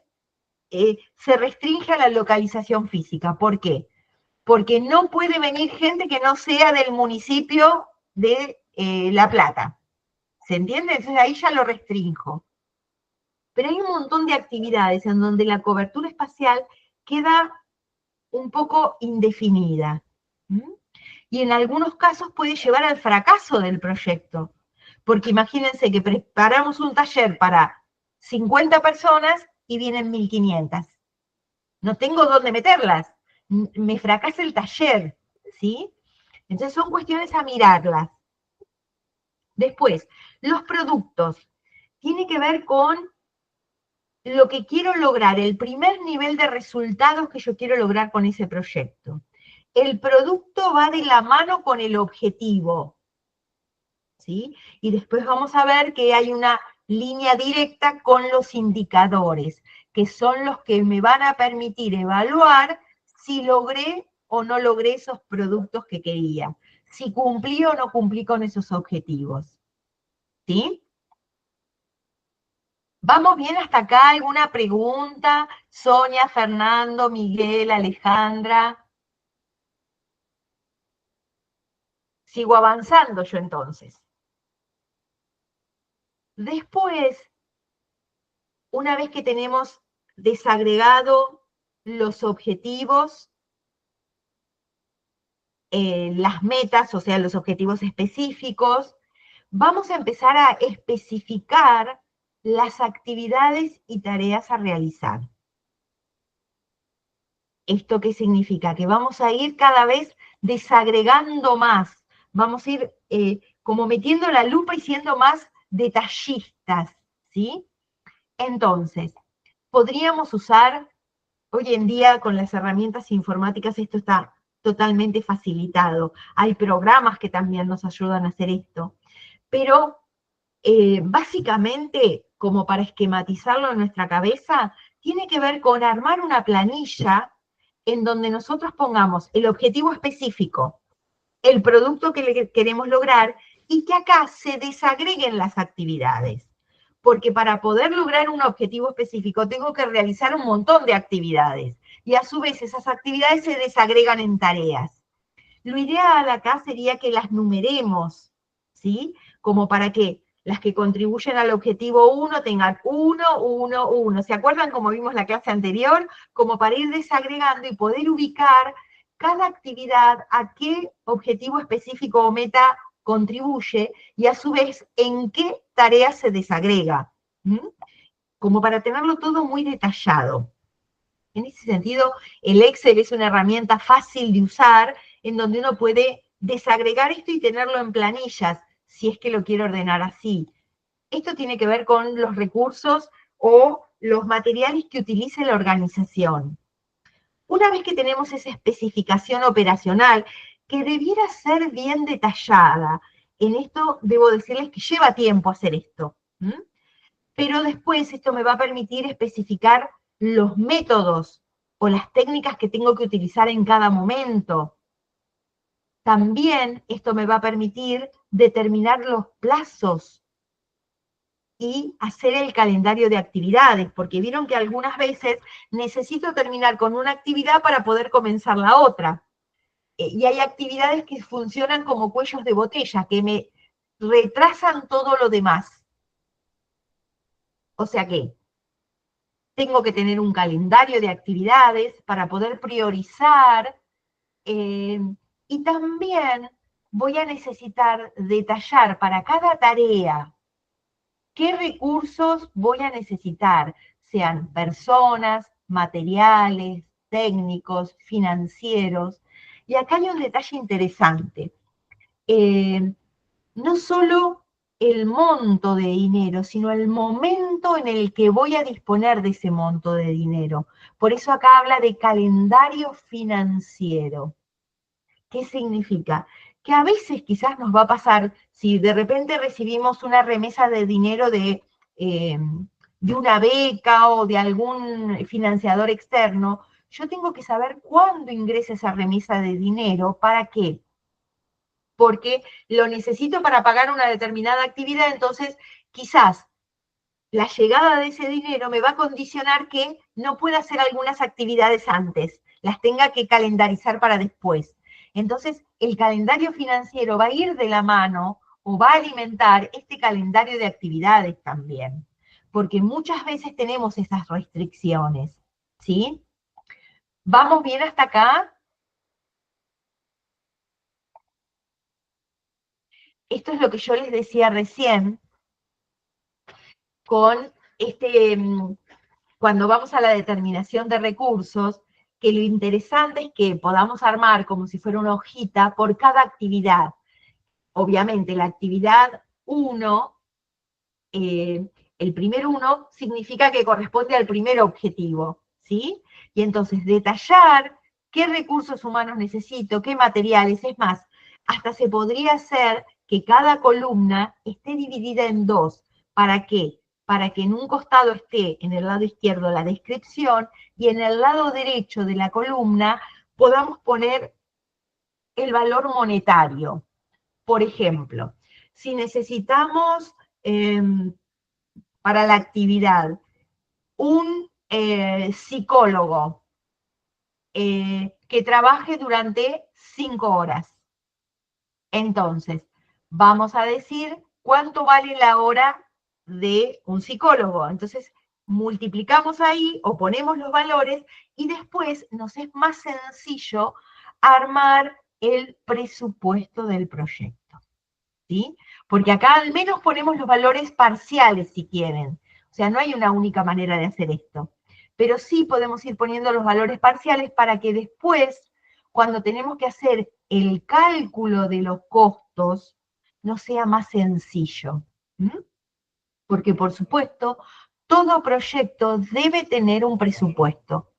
[SPEAKER 1] se restringe a la localización física. ¿Por qué? Porque no puede venir gente que no sea del municipio de La Plata. ¿Se entiende? Entonces ahí ya lo restrinjo. Pero hay un montón de actividades en donde la cobertura espacial queda un poco indefinida. Y en algunos casos puede llevar al fracaso del proyecto. Porque imagínense que preparamos un taller para 50 personas y vienen 1.500. No tengo dónde meterlas. Me fracasa el taller, ¿sí? Entonces son cuestiones a mirarlas. Después, los productos. Tiene que ver con lo que quiero lograr, el primer nivel de resultados que yo quiero lograr con ese proyecto. El producto va de la mano con el objetivo, ¿sí? Y después vamos a ver que hay una línea directa con los indicadores, que son los que me van a permitir evaluar si logré o no logré esos productos que quería, si cumplí o no cumplí con esos objetivos, ¿sí? ¿Vamos bien hasta acá? ¿Alguna pregunta? Sonia, Fernando, Miguel, Alejandra. Sigo avanzando yo entonces. Después, una vez que tenemos desagregado los objetivos, las metas, o sea, los objetivos específicos, vamos a empezar a especificar las actividades y tareas a realizar. ¿Esto qué significa? Que vamos a ir cada vez desagregando más, vamos a ir como metiendo la lupa y siendo más detallistas, ¿sí? Entonces, podríamos usar, hoy en día con las herramientas informáticas esto está totalmente facilitado, hay programas que también nos ayudan a hacer esto, pero básicamente, como para esquematizarlo en nuestra cabeza, tiene que ver con armar una planilla en donde nosotros pongamos el objetivo específico, el producto que queremos lograr y que acá se desagreguen las actividades. Porque para poder lograr un objetivo específico tengo que realizar un montón de actividades y a su vez esas actividades se desagregan en tareas. Lo ideal acá sería que las numeremos, ¿sí? Como para que las que contribuyen al objetivo 1 tengan 1, 1, 1. ¿Se acuerdan como vimos la clase anterior? Como para ir desagregando y poder ubicar cada actividad a qué objetivo específico o meta contribuye y a su vez en qué tarea se desagrega. Como para tenerlo todo muy detallado. En ese sentido, el Excel es una herramienta fácil de usar en donde uno puede desagregar esto y tenerlo en planillas, si es que lo quiero ordenar así. Esto tiene que ver con los recursos o los materiales que utilice la organización. Una vez que tenemos esa especificación operacional, que debiera ser bien detallada, en esto debo decirles que lleva tiempo hacer esto. pero después esto me va a permitir especificar los métodos o las técnicas que tengo que utilizar en cada momento. También esto me va a permitir determinar los plazos y hacer el calendario de actividades, porque vieron que algunas veces necesito terminar con una actividad para poder comenzar la otra. Y hay actividades que funcionan como cuellos de botella, que me retrasan todo lo demás. O sea que tengo que tener un calendario de actividades para poder priorizar, y también voy a necesitar detallar para cada tarea qué recursos voy a necesitar, sean personas, materiales, técnicos, financieros. Y acá hay un detalle interesante. No solo el monto de dinero, sino el momento en el que voy a disponer de ese monto de dinero. Por eso acá habla de calendario financiero. ¿Qué significa? Que a veces quizás nos va a pasar, si de repente recibimos una remesa de dinero de una beca o de algún financiador externo, yo tengo que saber cuándo ingresa esa remesa de dinero. ¿Para qué? Porque lo necesito para pagar una determinada actividad, entonces quizás la llegada de ese dinero me va a condicionar que no pueda hacer algunas actividades antes, las tenga que calendarizar para después. Entonces, el calendario financiero va a ir de la mano o va a alimentar este calendario de actividades también, porque muchas veces tenemos esas restricciones, ¿sí? ¿Vamos bien hasta acá? Esto es lo que yo les decía recién con cuando vamos a la determinación de recursos, que lo interesante es que podamos armar como si fuera una hojita por cada actividad. Obviamente, la actividad 1, el primer 1 significa que corresponde al primer objetivo, ¿sí? Y entonces detallar qué recursos humanos necesito, qué materiales, es más, hasta se podría hacer que cada columna esté dividida en dos. ¿Para qué? Para que en un costado esté en el lado izquierdo la descripción y en el lado derecho de la columna podamos poner el valor monetario. Por ejemplo, si necesitamos para la actividad un psicólogo que trabaje durante 5 horas, entonces vamos a decir cuánto vale la hora de un psicólogo. Entonces multiplicamos ahí o ponemos los valores y después nos es más sencillo armar el presupuesto del proyecto, ¿sí? Porque acá al menos ponemos los valores parciales si quieren. O sea, no hay una única manera de hacer esto. Pero sí podemos ir poniendo los valores parciales para que después, cuando tenemos que hacer el cálculo de los costos, no sea más sencillo. ¿Mm? Porque, por supuesto, todo proyecto debe tener un presupuesto.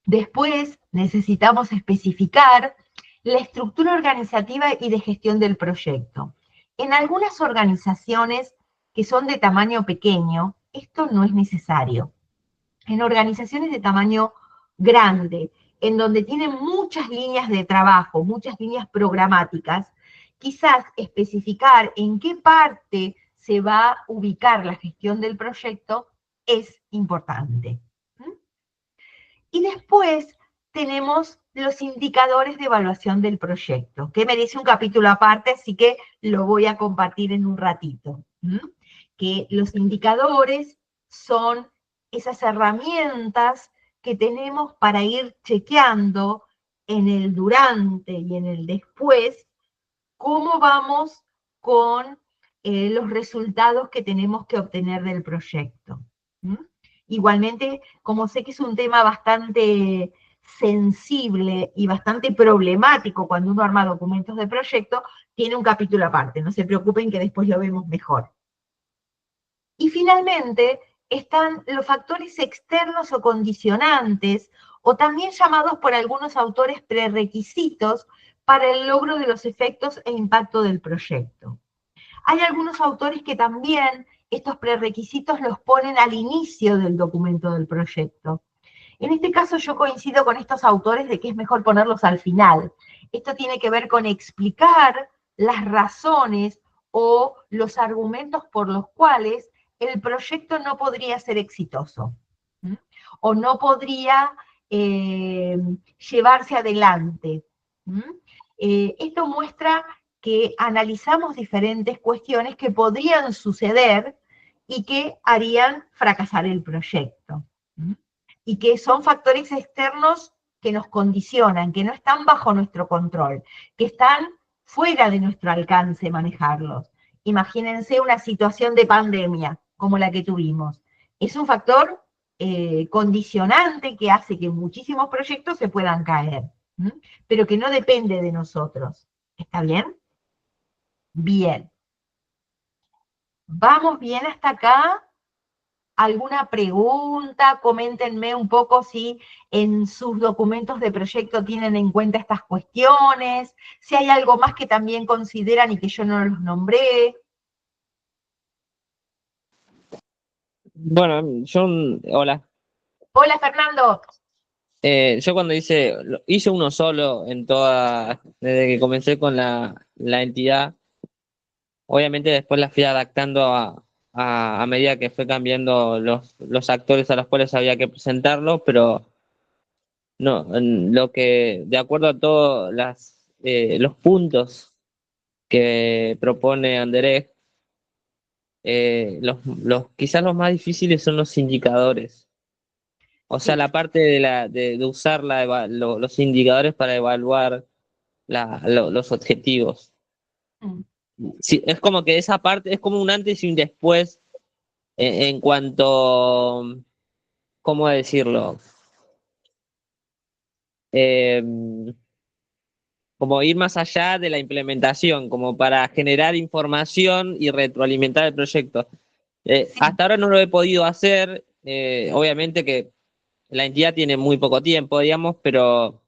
[SPEAKER 1] Después necesitamos especificar la estructura organizativa y de gestión del proyecto. En algunas organizaciones que son de tamaño pequeño, esto no es necesario. En organizaciones de tamaño grande, en donde tienen muchas líneas de trabajo, muchas líneas programáticas, quizás especificar en qué parte se va a ubicar la gestión del proyecto es importante. Y después tenemos los indicadores de evaluación del proyecto, que merece un capítulo aparte, así que lo voy a compartir en un ratito. Que los indicadores son esas herramientas que tenemos para ir chequeando en el durante y en el después cómo vamos con los resultados que tenemos que obtener del proyecto. Igualmente, como sé que es un tema bastante sensible y bastante problemático cuando uno arma documentos de proyecto, tiene un capítulo aparte, no se preocupen que después lo vemos mejor. Y finalmente están los factores externos o condicionantes, o también llamados por algunos autores prerequisitos para el logro de los efectos e impacto del proyecto. Hay algunos autores que también estos prerequisitos los ponen al inicio del documento del proyecto. En este caso yo coincido con estos autores de que es mejor ponerlos al final. Esto tiene que ver con explicar las razones o los argumentos por los cuales el proyecto no podría ser exitoso, ¿m? O no podría llevarse adelante. ¿M? Esto muestra que analizamos diferentes cuestiones que podrían suceder y que harían fracasar el proyecto. ¿M? Y que son factores externos que nos condicionan, que no están bajo nuestro control, que están fuera de nuestro alcance manejarlos. Imagínense una situación de pandemia como la que tuvimos. Es un factor condicionante que hace que muchísimos proyectos se puedan caer, ¿m? Pero que no depende de nosotros. ¿Está bien? Bien. ¿Vamos bien hasta acá? ¿Alguna pregunta? Coméntenme un poco si en sus documentos de proyecto tienen en cuenta estas cuestiones, si hay algo más que también consideran y que yo no los nombré.
[SPEAKER 3] Bueno, hola.
[SPEAKER 1] Hola, Fernando.
[SPEAKER 3] Yo cuando hice uno solo desde que comencé con la entidad, obviamente después la fui adaptando a medida que fue cambiando los actores a los cuales había que presentarlo, pero no, de acuerdo a todos los puntos que propone Andrés, quizás los más difíciles son los indicadores. O sea,
[SPEAKER 1] Sí.
[SPEAKER 3] la parte de usar los indicadores para evaluar los objetivos.
[SPEAKER 1] Mm.
[SPEAKER 3] Sí, es como que esa parte es como un antes y un después en cuanto, ¿cómo decirlo? Eh, Como ir más allá de la implementación, como para generar información y retroalimentar el proyecto.
[SPEAKER 1] Sí,
[SPEAKER 3] Hasta ahora no lo he podido hacer, obviamente que la entidad tiene muy poco tiempo, digamos, pero,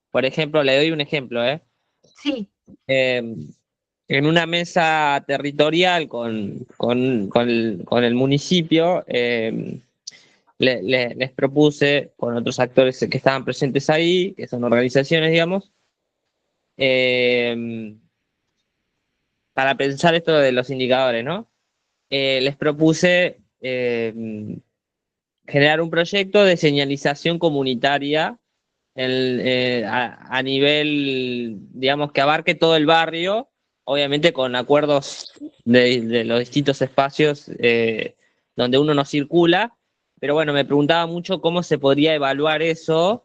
[SPEAKER 3] por ejemplo, le doy un ejemplo, ¿eh?
[SPEAKER 1] sí,
[SPEAKER 3] Eh, en una mesa territorial con el municipio, les propuse con otros actores que estaban presentes ahí, que son organizaciones, digamos, eh, para pensar esto de los indicadores, ¿no? Les propuse generar un proyecto de señalización comunitaria a nivel, digamos, que abarque todo el barrio, obviamente con acuerdos de los distintos espacios donde uno no circula, pero bueno, me preguntaba mucho cómo se podría evaluar eso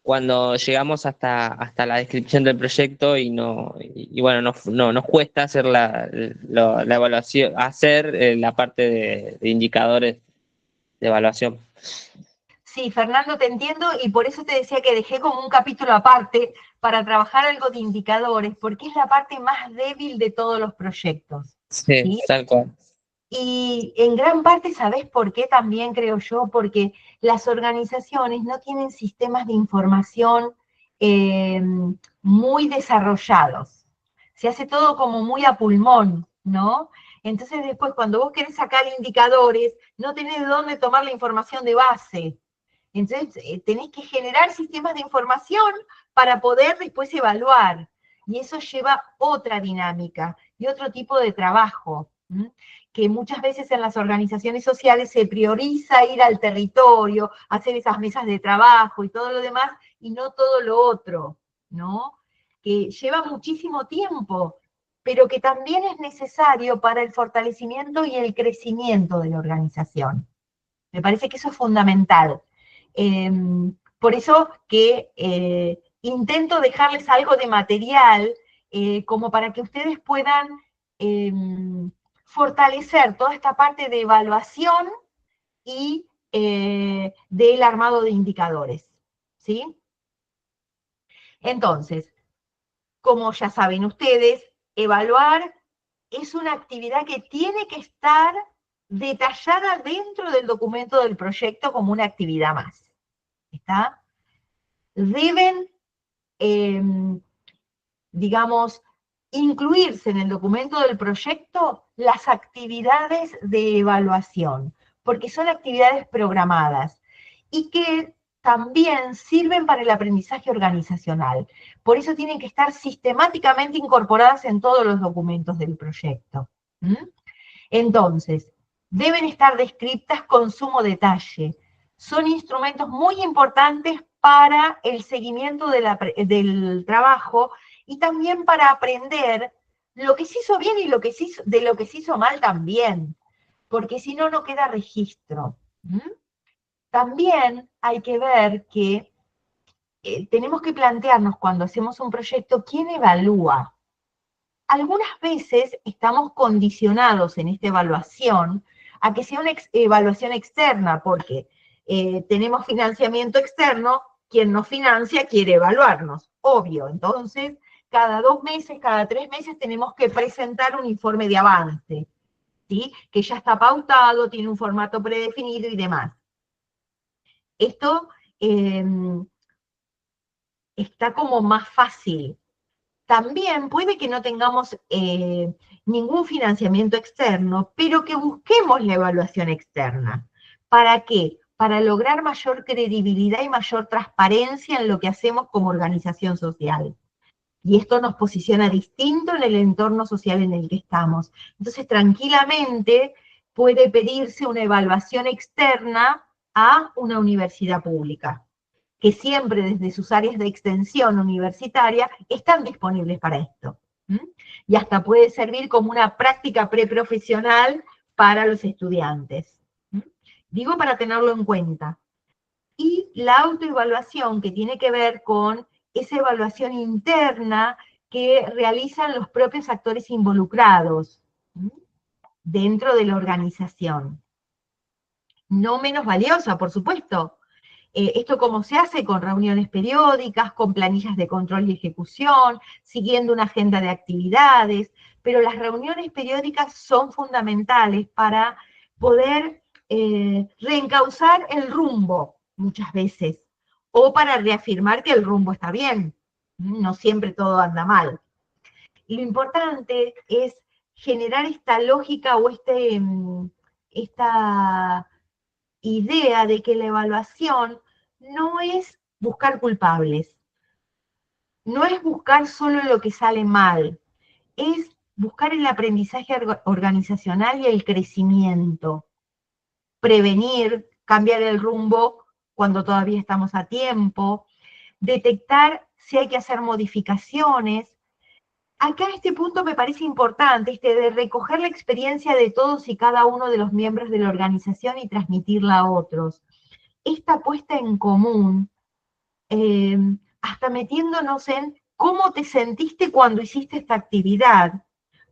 [SPEAKER 3] cuando llegamos hasta la descripción del proyecto y bueno, nos cuesta hacer la evaluación, hacer la parte de indicadores de evaluación.
[SPEAKER 1] sí, Fernando, te entiendo y por eso te decía que dejé como un capítulo aparte para trabajar algo de indicadores, porque es la parte más débil de todos los proyectos,
[SPEAKER 3] Sí,
[SPEAKER 1] ¿sí?
[SPEAKER 3] tal cual.
[SPEAKER 1] Y en gran parte, ¿sabés por qué también creo yo? Porque las organizaciones no tienen sistemas de información eh, muy desarrollados. Se hace todo como muy a pulmón, ¿no? Entonces después cuando vos querés sacar indicadores, no tenés de dónde tomar la información de base. Entonces tenés que generar sistemas de información para poder después evaluar. Y eso lleva otra dinámica y otro tipo de trabajo. ¿M? Que muchas veces en las organizaciones sociales se prioriza ir al territorio, hacer esas mesas de trabajo y todo lo demás, y no todo lo otro, ¿no? Que lleva muchísimo tiempo, pero que también es necesario para el fortalecimiento y el crecimiento de la organización. Me parece que eso es fundamental. Eh, por eso que intento dejarles algo de material como para que ustedes puedan eh, fortalecer toda esta parte de evaluación y del armado de indicadores. ¿Sí? Entonces, como ya saben ustedes, evaluar es una actividad que tiene que estar detallada dentro del documento del proyecto como una actividad más. ¿Está? Deben, eh, digamos, incluirse en el documento del proyecto las actividades de evaluación, porque son actividades programadas y que también sirven para el aprendizaje organizacional. Por eso tienen que estar sistemáticamente incorporadas en todos los documentos del proyecto. ¿Mm? Entonces, deben estar descritas con sumo detalle. Son instrumentos muy importantes para el seguimiento del trabajo y también para aprender lo que se hizo bien y de lo que se hizo mal también, porque si no, no queda registro. ¿Mm? También hay que ver que tenemos que plantearnos cuando hacemos un proyecto, ¿quién evalúa? Algunas veces estamos condicionados en esta evaluación a que sea una evaluación externa, porque tenemos financiamiento externo, quien nos financia quiere evaluarnos, obvio. Entonces, cada 2 meses, cada 3 meses tenemos que presentar un informe de avance, ¿sí? Que ya está pautado, tiene un formato predefinido y demás. Esto está como más fácil. También puede que no tengamos ningún financiamiento externo, pero que busquemos la evaluación externa. ¿Para qué? Para lograr mayor credibilidad y mayor transparencia en lo que hacemos como organización social. Y esto nos posiciona distinto en el entorno social en el que estamos. Entonces, tranquilamente puede pedirse una evaluación externa a una universidad pública, que siempre desde sus áreas de extensión universitaria están disponibles para esto. Y hasta puede servir como una práctica preprofesional para los estudiantes. Digo para tenerlo en cuenta. Y la autoevaluación, que tiene que ver con esa evaluación interna que realizan los propios actores involucrados dentro de la organización. No menos valiosa, por supuesto. Esto cómo se hace con reuniones periódicas, con planillas de control y ejecución, siguiendo una agenda de actividades, pero las reuniones periódicas son fundamentales para poder reencauzar el rumbo muchas veces, o para reafirmar que el rumbo está bien, no siempre todo anda mal. Lo importante es generar esta lógica o esta idea de que la evaluación no es buscar culpables, no es buscar solo lo que sale mal, es buscar el aprendizaje organizacional y el crecimiento, prevenir, cambiar el rumbo cuando todavía estamos a tiempo, detectar si hay que hacer modificaciones. Acá este punto me parece importante, de recoger la experiencia de todos y cada uno de los miembros de la organización y transmitirla a otros. Esta puesta en común, hasta metiéndonos en cómo te sentiste cuando hiciste esta actividad,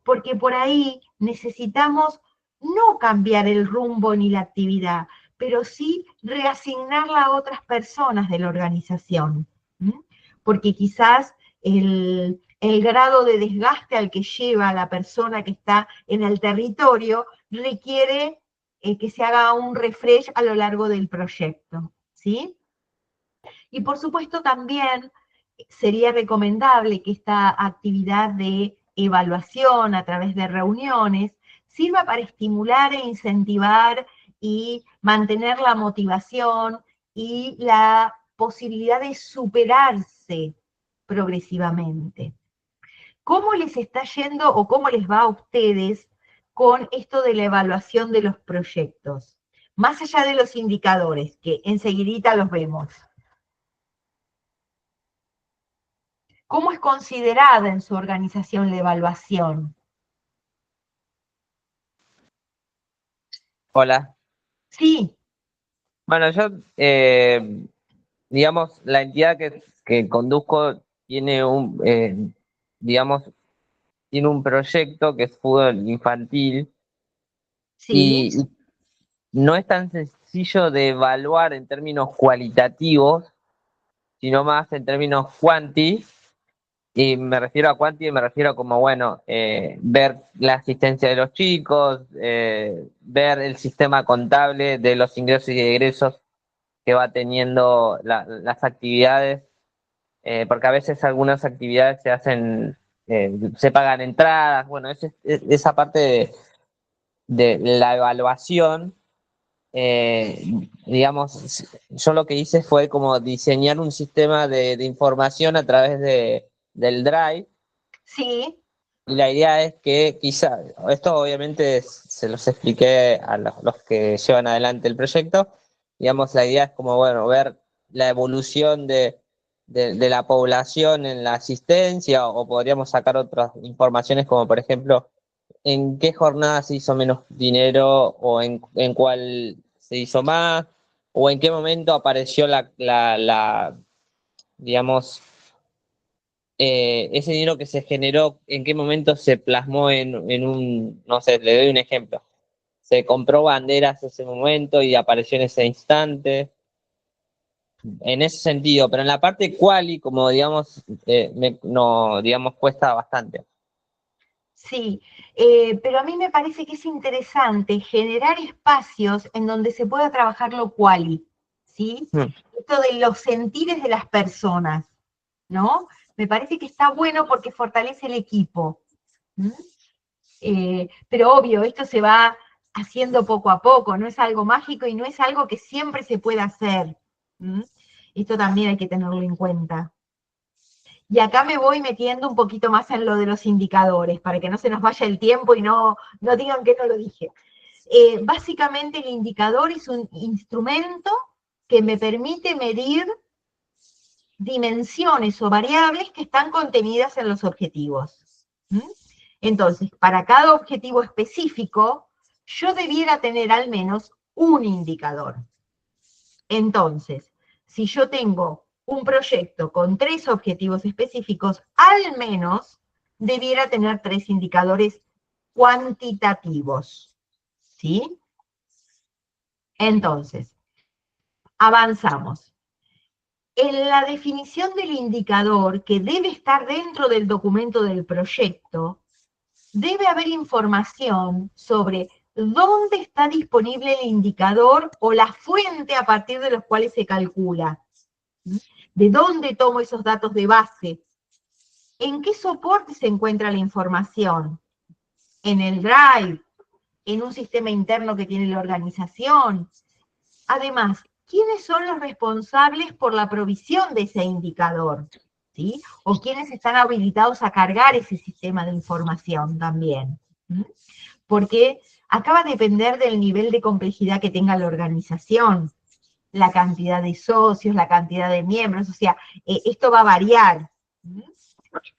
[SPEAKER 1] porque por ahí necesitamos no cambiar el rumbo ni la actividad, pero sí reasignarla a otras personas de la organización, porque quizás el grado de desgaste al que lleva la persona que está en el territorio requiere que se haga un refresh a lo largo del proyecto, ¿sí? Y por supuesto también sería recomendable que esta actividad de evaluación a través de reuniones sirva para estimular e incentivar y mantener la motivación y la posibilidad de superarse progresivamente. ¿Cómo les está yendo o cómo les va a ustedes con esto de la evaluación de los proyectos? Más allá de los indicadores, que enseguidita los vemos. ¿Cómo es considerada en su organización la evaluación?
[SPEAKER 3] Hola.
[SPEAKER 1] Sí.
[SPEAKER 3] Bueno, yo, digamos, la entidad que conduzco tiene digamos, tiene un proyecto que es fútbol infantil.
[SPEAKER 1] Sí.
[SPEAKER 3] Y no es tan sencillo de evaluar en términos cualitativos, sino más en términos cuanti. Y me refiero a cuanti, me refiero a como, bueno, ver la asistencia de los chicos, ver el sistema contable de los ingresos y egresos que va teniendo las actividades, porque a veces algunas actividades se hacen se pagan entradas, bueno, esa parte de la evaluación, digamos, yo lo que hice fue como diseñar un sistema de información a través del Drive.
[SPEAKER 1] Sí,
[SPEAKER 3] Y la idea es que quizá, esto obviamente se los expliqué a los que llevan adelante el proyecto, digamos, la idea es como, bueno, ver la evolución de la población en la asistencia, o podríamos sacar otras informaciones como, por ejemplo, en qué jornada se hizo menos dinero o en cuál se hizo más, o en qué momento apareció digamos, ese dinero que se generó, en qué momento se plasmó en un, no sé, le doy un ejemplo. Se compró banderas ese momento y apareció en ese instante. En ese sentido, pero en la parte quali, como digamos, no, digamos, cuesta bastante.
[SPEAKER 1] sí, pero a mí me parece que es interesante generar espacios en donde se pueda trabajar lo quali, ¿sí?
[SPEAKER 3] Hmm.
[SPEAKER 1] Esto de los sentires de las personas, ¿no? Me parece que está bueno porque fortalece el equipo. ¿Mm? Pero obvio, esto se va haciendo poco a poco, no es algo mágico y no es algo que siempre se pueda hacer. ¿Mm? Esto también hay que tenerlo en cuenta. Y acá me voy metiendo un poquito más en lo de los indicadores, para que no se nos vaya el tiempo y no digan que no lo dije. Básicamente el indicador es un instrumento que me permite medir dimensiones o variables que están contenidas en los objetivos. ¿Mm? Entonces, para cada objetivo específico, yo debiera tener al menos un indicador. Entonces, si yo tengo un proyecto con 3 objetivos específicos, al menos debiera tener 3 indicadores cuantitativos. ¿Sí? Entonces, avanzamos. En la definición del indicador, que debe estar dentro del documento del proyecto, debe haber información sobre dónde está disponible el indicador o la fuente a partir de los cuales se calcula. ¿De dónde tomo esos datos de base? ¿En qué soporte se encuentra la información? ¿En el Drive? ¿En un sistema interno que tiene la organización? Además, ¿quiénes son los responsables por la provisión de ese indicador? ¿Sí? ¿O quiénes están habilitados a cargar ese sistema de información también? ¿Mm? Porque acá va a depender del nivel de complejidad que tenga la organización, la cantidad de socios, la cantidad de miembros, o sea, esto va a variar. ¿Mm?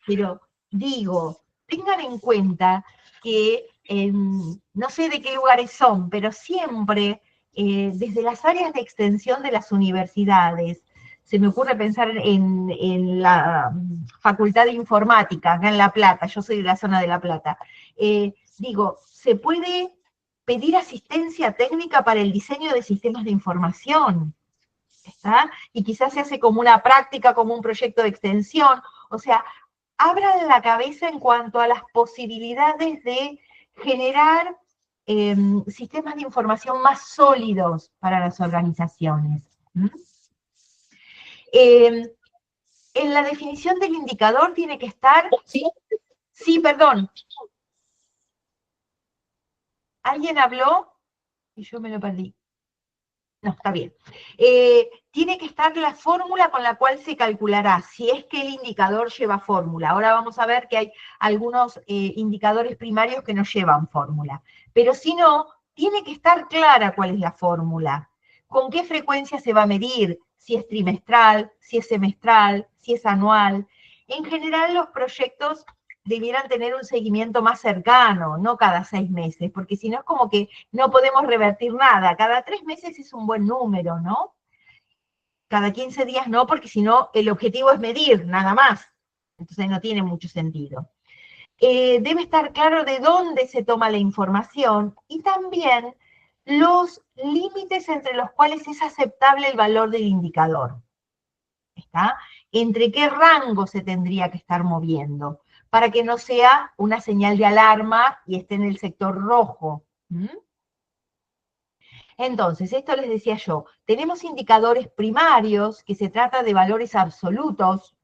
[SPEAKER 1] Pero digo, tengan en cuenta que no sé de qué lugares son, pero siempre desde las áreas de extensión de las universidades, se me ocurre pensar en la Facultad de Informática, acá en La Plata, yo soy de la zona de La Plata, digo, se puede pedir asistencia técnica para el diseño de sistemas de información, ¿está? Y quizás se hace como una práctica, como un proyecto de extensión, o sea, abran la cabeza en cuanto a las posibilidades de generar sistemas de información más sólidos para las organizaciones. ¿Mm? En la definición del indicador tiene que estar... Sí, perdón. ¿Alguien habló? Y yo me lo perdí. No, está bien. Tiene que estar la fórmula con la cual se calculará, si es que el indicador lleva fórmula. Ahora vamos a ver que hay algunos indicadores primarios que no llevan fórmula. Pero si no, tiene que estar clara cuál es la fórmula. ¿Con qué frecuencia se va a medir? Si es trimestral, si es semestral, si es anual. En general, los proyectos debieran tener un seguimiento más cercano, no cada 6 meses, porque si no es como que no podemos revertir nada. Cada 3 meses es un buen número, ¿no? Cada 15 días no, porque si no el objetivo es medir, nada más. Entonces no tiene mucho sentido. Debe estar claro de dónde se toma la información y también los límites entre los cuales es aceptable el valor del indicador. ¿Está? Entre qué rango se tendría que estar moviendo, para que no sea una señal de alarma y esté en el sector rojo. ¿Mm? Entonces, esto les decía yo, tenemos indicadores primarios, que se trata de valores absolutos,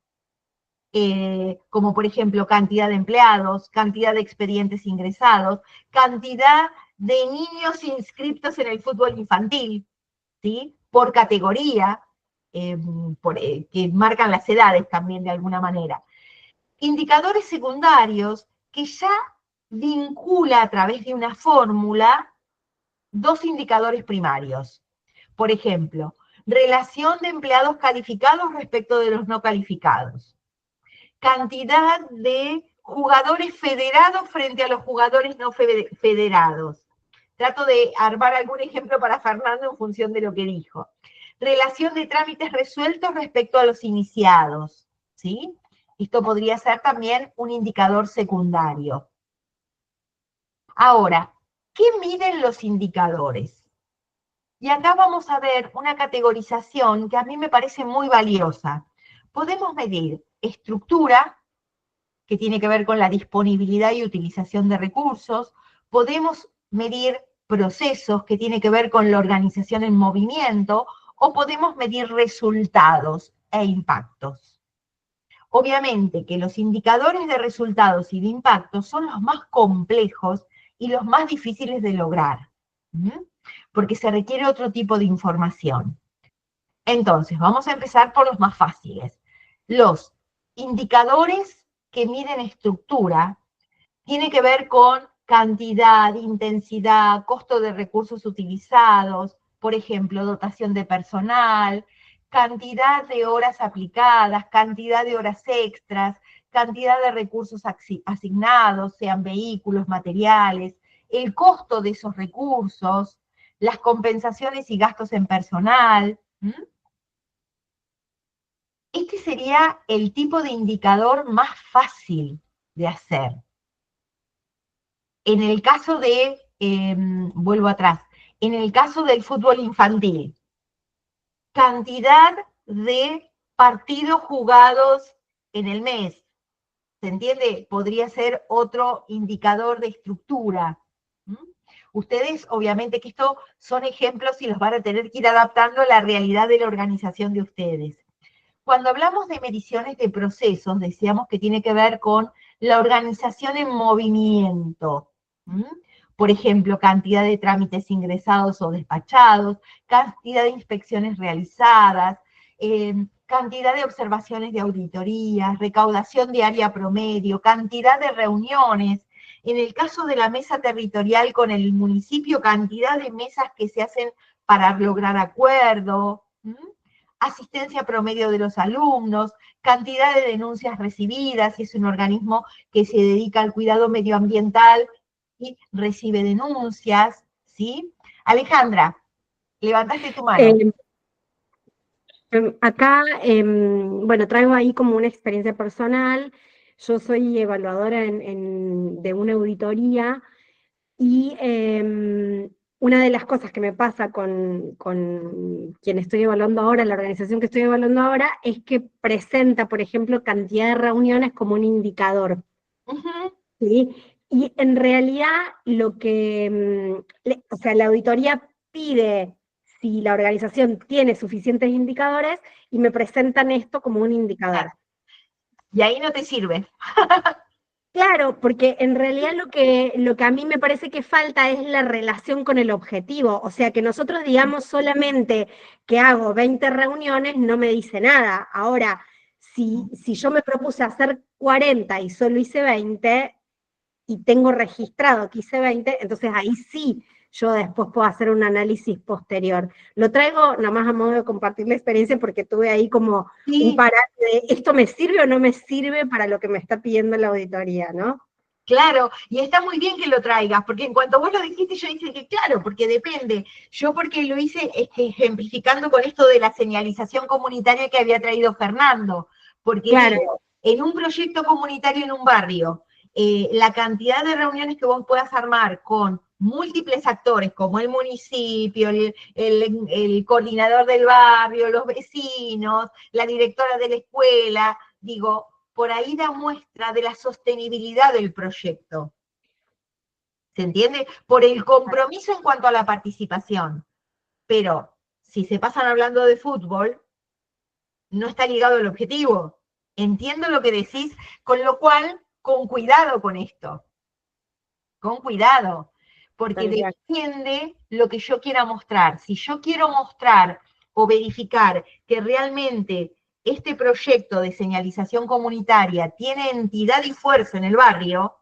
[SPEAKER 1] como por ejemplo cantidad de empleados, cantidad de expedientes ingresados, cantidad de niños inscritos en el fútbol infantil, ¿sí? Por categoría, que marcan las edades también de alguna manera. Indicadores secundarios que ya vincula a través de una fórmula dos indicadores primarios. Por ejemplo, relación de empleados calificados respecto de los no calificados. Cantidad de jugadores federados frente a los jugadores no federados. Trato de armar algún ejemplo para Fernando en función de lo que dijo. Relación de trámites resueltos respecto a los iniciados, ¿sí? Esto podría ser también un indicador secundario. Ahora, ¿qué miden los indicadores? Y acá vamos a ver una categorización que a mí me parece muy valiosa. Podemos medir estructura, que tiene que ver con la disponibilidad y utilización de recursos. Podemos medir procesos, que tiene que ver con la organización en movimiento, o podemos medir resultados e impactos. Obviamente que los indicadores de resultados y de impactos son los más complejos y los más difíciles de lograr, porque se requiere otro tipo de información. Entonces, vamos a empezar por los más fáciles. Los indicadores que miden estructura tienen que ver con cantidad, intensidad, costo de recursos utilizados, por ejemplo, dotación de personal, cantidad de horas aplicadas, cantidad de horas extras, cantidad de recursos asignados, sean vehículos, materiales, el costo de esos recursos, las compensaciones y gastos en personal. Este sería el tipo de indicador más fácil de hacer. En el caso de, vuelvo atrás, en el caso del fútbol infantil, cantidad de partidos jugados en el mes, ¿se entiende? Podría ser otro indicador de estructura. Ustedes, obviamente que estos son ejemplos y los van a tener que ir adaptando a la realidad de la organización de ustedes. Cuando hablamos de mediciones de procesos, decíamos que tiene que ver con la organización en movimiento. Por ejemplo, cantidad de trámites ingresados o despachados, cantidad de inspecciones realizadas, cantidad de observaciones de auditorías, recaudación diaria promedio, cantidad de reuniones. En el caso de la mesa territorial con el municipio, cantidad de mesas que se hacen para lograr acuerdo, asistencia promedio de los alumnos, cantidad de denuncias recibidas, si es un organismo que se dedica al cuidado medioambiental y recibe denuncias, ¿sí? Alejandra, levantaste tu mano.
[SPEAKER 2] Acá, bueno, traigo ahí como una experiencia personal. Yo soy evaluadora de una auditoría y una de las cosas que me pasa con quien estoy evaluando ahora, la organización que estoy evaluando ahora, es que presenta, por ejemplo, cantidad de reuniones como un indicador. ¿Sí? Y en realidad lo que, o sea, la auditoría pide si la organización tiene suficientes indicadores y me presentan esto como un indicador.
[SPEAKER 1] Y ahí no te sirve.
[SPEAKER 2] Claro, porque en realidad lo que a mí me parece que falta es la relación con el objetivo. O sea, que nosotros digamos solamente que hago 20 reuniones no me dice nada. Ahora, si yo me propuse hacer 40 y solo hice 20 y tengo registrado que hice 20, entonces ahí sí yo después puedo hacer un análisis posterior. Lo traigo nada más a modo de compartir la experiencia porque tuve ahí como un parate de esto me sirve o no me sirve para lo que me está pidiendo la auditoría, ¿no?
[SPEAKER 1] Claro, y está muy bien que lo traigas, porque en cuanto vos lo dijiste, yo dije que claro, porque depende. Yo porque lo hice ejemplificando con esto de la señalización comunitaria que había traído Fernando, porque digo, en un proyecto comunitario en un barrio, la cantidad de reuniones que vos puedas armar con múltiples actores, como el municipio, el coordinador del barrio, los vecinos, la directora de la escuela, digo, por ahí da muestra de la sostenibilidad del proyecto. ¿Se entiende? Por el compromiso en cuanto a la participación. Pero si se pasan hablando de fútbol, no está ligado al objetivo. Entiendo lo que decís, con lo cual, con cuidado con esto, con cuidado, porque depende lo que yo quiera mostrar. Si yo quiero mostrar o verificar que realmente este proyecto de señalización comunitaria tiene entidad y fuerza en el barrio,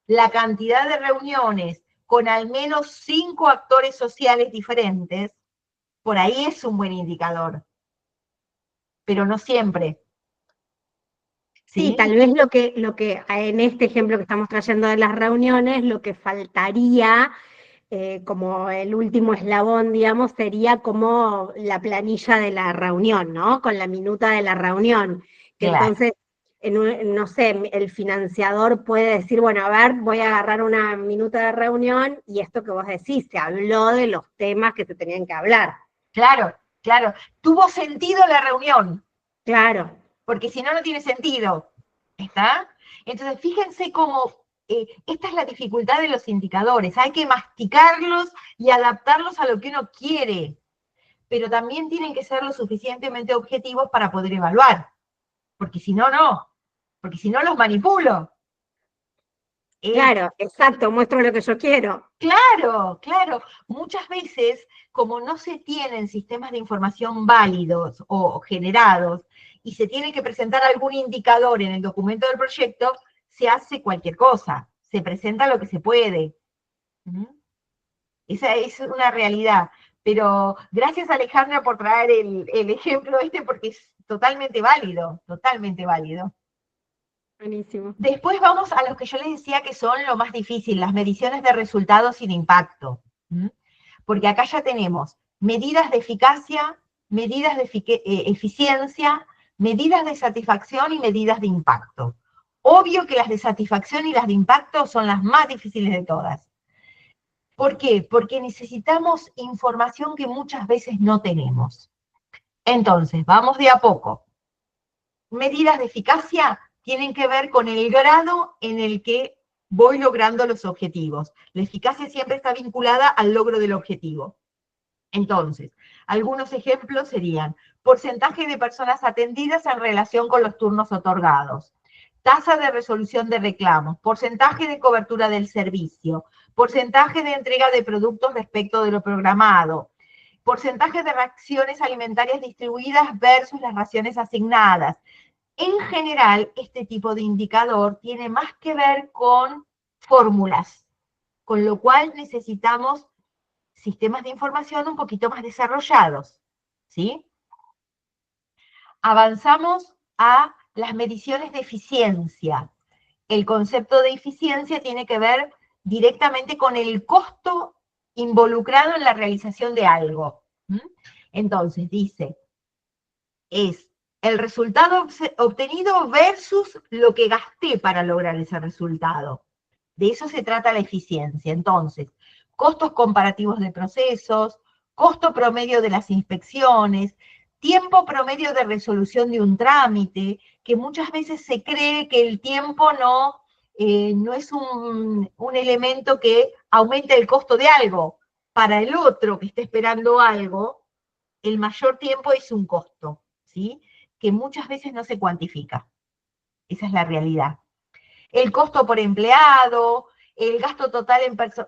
[SPEAKER 1] la cantidad de reuniones con al menos 5 actores sociales diferentes, por ahí es un buen indicador, pero no siempre.
[SPEAKER 2] Sí, tal vez lo que en este ejemplo que estamos trayendo de las reuniones, lo que faltaría como el último eslabón, digamos, sería como la planilla de la reunión, ¿no? Con la minuta de la reunión. Que
[SPEAKER 1] claro.
[SPEAKER 2] Entonces, no sé, el financiador puede decir, bueno, a ver, voy a agarrar una minuta de reunión y esto que vos decís, se habló de los temas que se tenían que hablar.
[SPEAKER 1] Claro, claro. Tuvo sentido la reunión.
[SPEAKER 2] Claro.
[SPEAKER 1] Porque si no, no tiene sentido. ¿Está? Entonces, fíjense cómo esta es la dificultad de los indicadores. Hay que masticarlos y adaptarlos a lo que uno quiere. Pero también tienen que ser lo suficientemente objetivos para poder evaluar. Porque si no, no. Porque si no, los manipulo.
[SPEAKER 2] Claro, exacto, muestro lo que yo quiero.
[SPEAKER 1] Claro, claro. Muchas veces, como no se tienen sistemas de información válidos o generados, y se tiene que presentar algún indicador en el documento del proyecto, se hace cualquier cosa, se presenta lo que se puede. ¿Mm? Esa es una realidad. Pero gracias, Alejandra, por traer el ejemplo porque es totalmente válido, totalmente válido.
[SPEAKER 2] Buenísimo.
[SPEAKER 1] Después vamos a los que yo les decía que son lo más difícil, las mediciones de resultados y de impacto. ¿Mm? Porque acá ya tenemos medidas de eficacia, medidas de eficiencia, medidas de satisfacción y medidas de impacto. Obvio que las de satisfacción y las de impacto son las más difíciles de todas. ¿Por qué? Porque necesitamos información que muchas veces no tenemos. Entonces, vamos de a poco. Medidas de eficacia tienen que ver con el grado en el que voy logrando los objetivos. La eficacia siempre está vinculada al logro del objetivo. Entonces, algunos ejemplos serían porcentaje de personas atendidas en relación con los turnos otorgados, tasa de resolución de reclamos, porcentaje de cobertura del servicio, porcentaje de entrega de productos respecto de lo programado, porcentaje de raciones alimentarias distribuidas versus las raciones asignadas. En general, este tipo de indicador tiene más que ver con fórmulas, con lo cual necesitamos sistemas de información un poquito más desarrollados, ¿sí? Avanzamos a las mediciones de eficiencia. El concepto de eficiencia tiene que ver directamente con el costo involucrado en la realización de algo. Entonces, dice, es el resultado obtenido versus lo que gasté para lograr ese resultado. De eso se trata la eficiencia. Entonces, costos comparativos de procesos, costo promedio de las inspecciones, tiempo promedio de resolución de un trámite, que muchas veces se cree que el tiempo no es un elemento que aumente el costo de algo. Para el otro que esté esperando algo, el mayor tiempo es un costo, ¿sí? Que muchas veces no se cuantifica. Esa es la realidad. El costo por empleado, el gasto total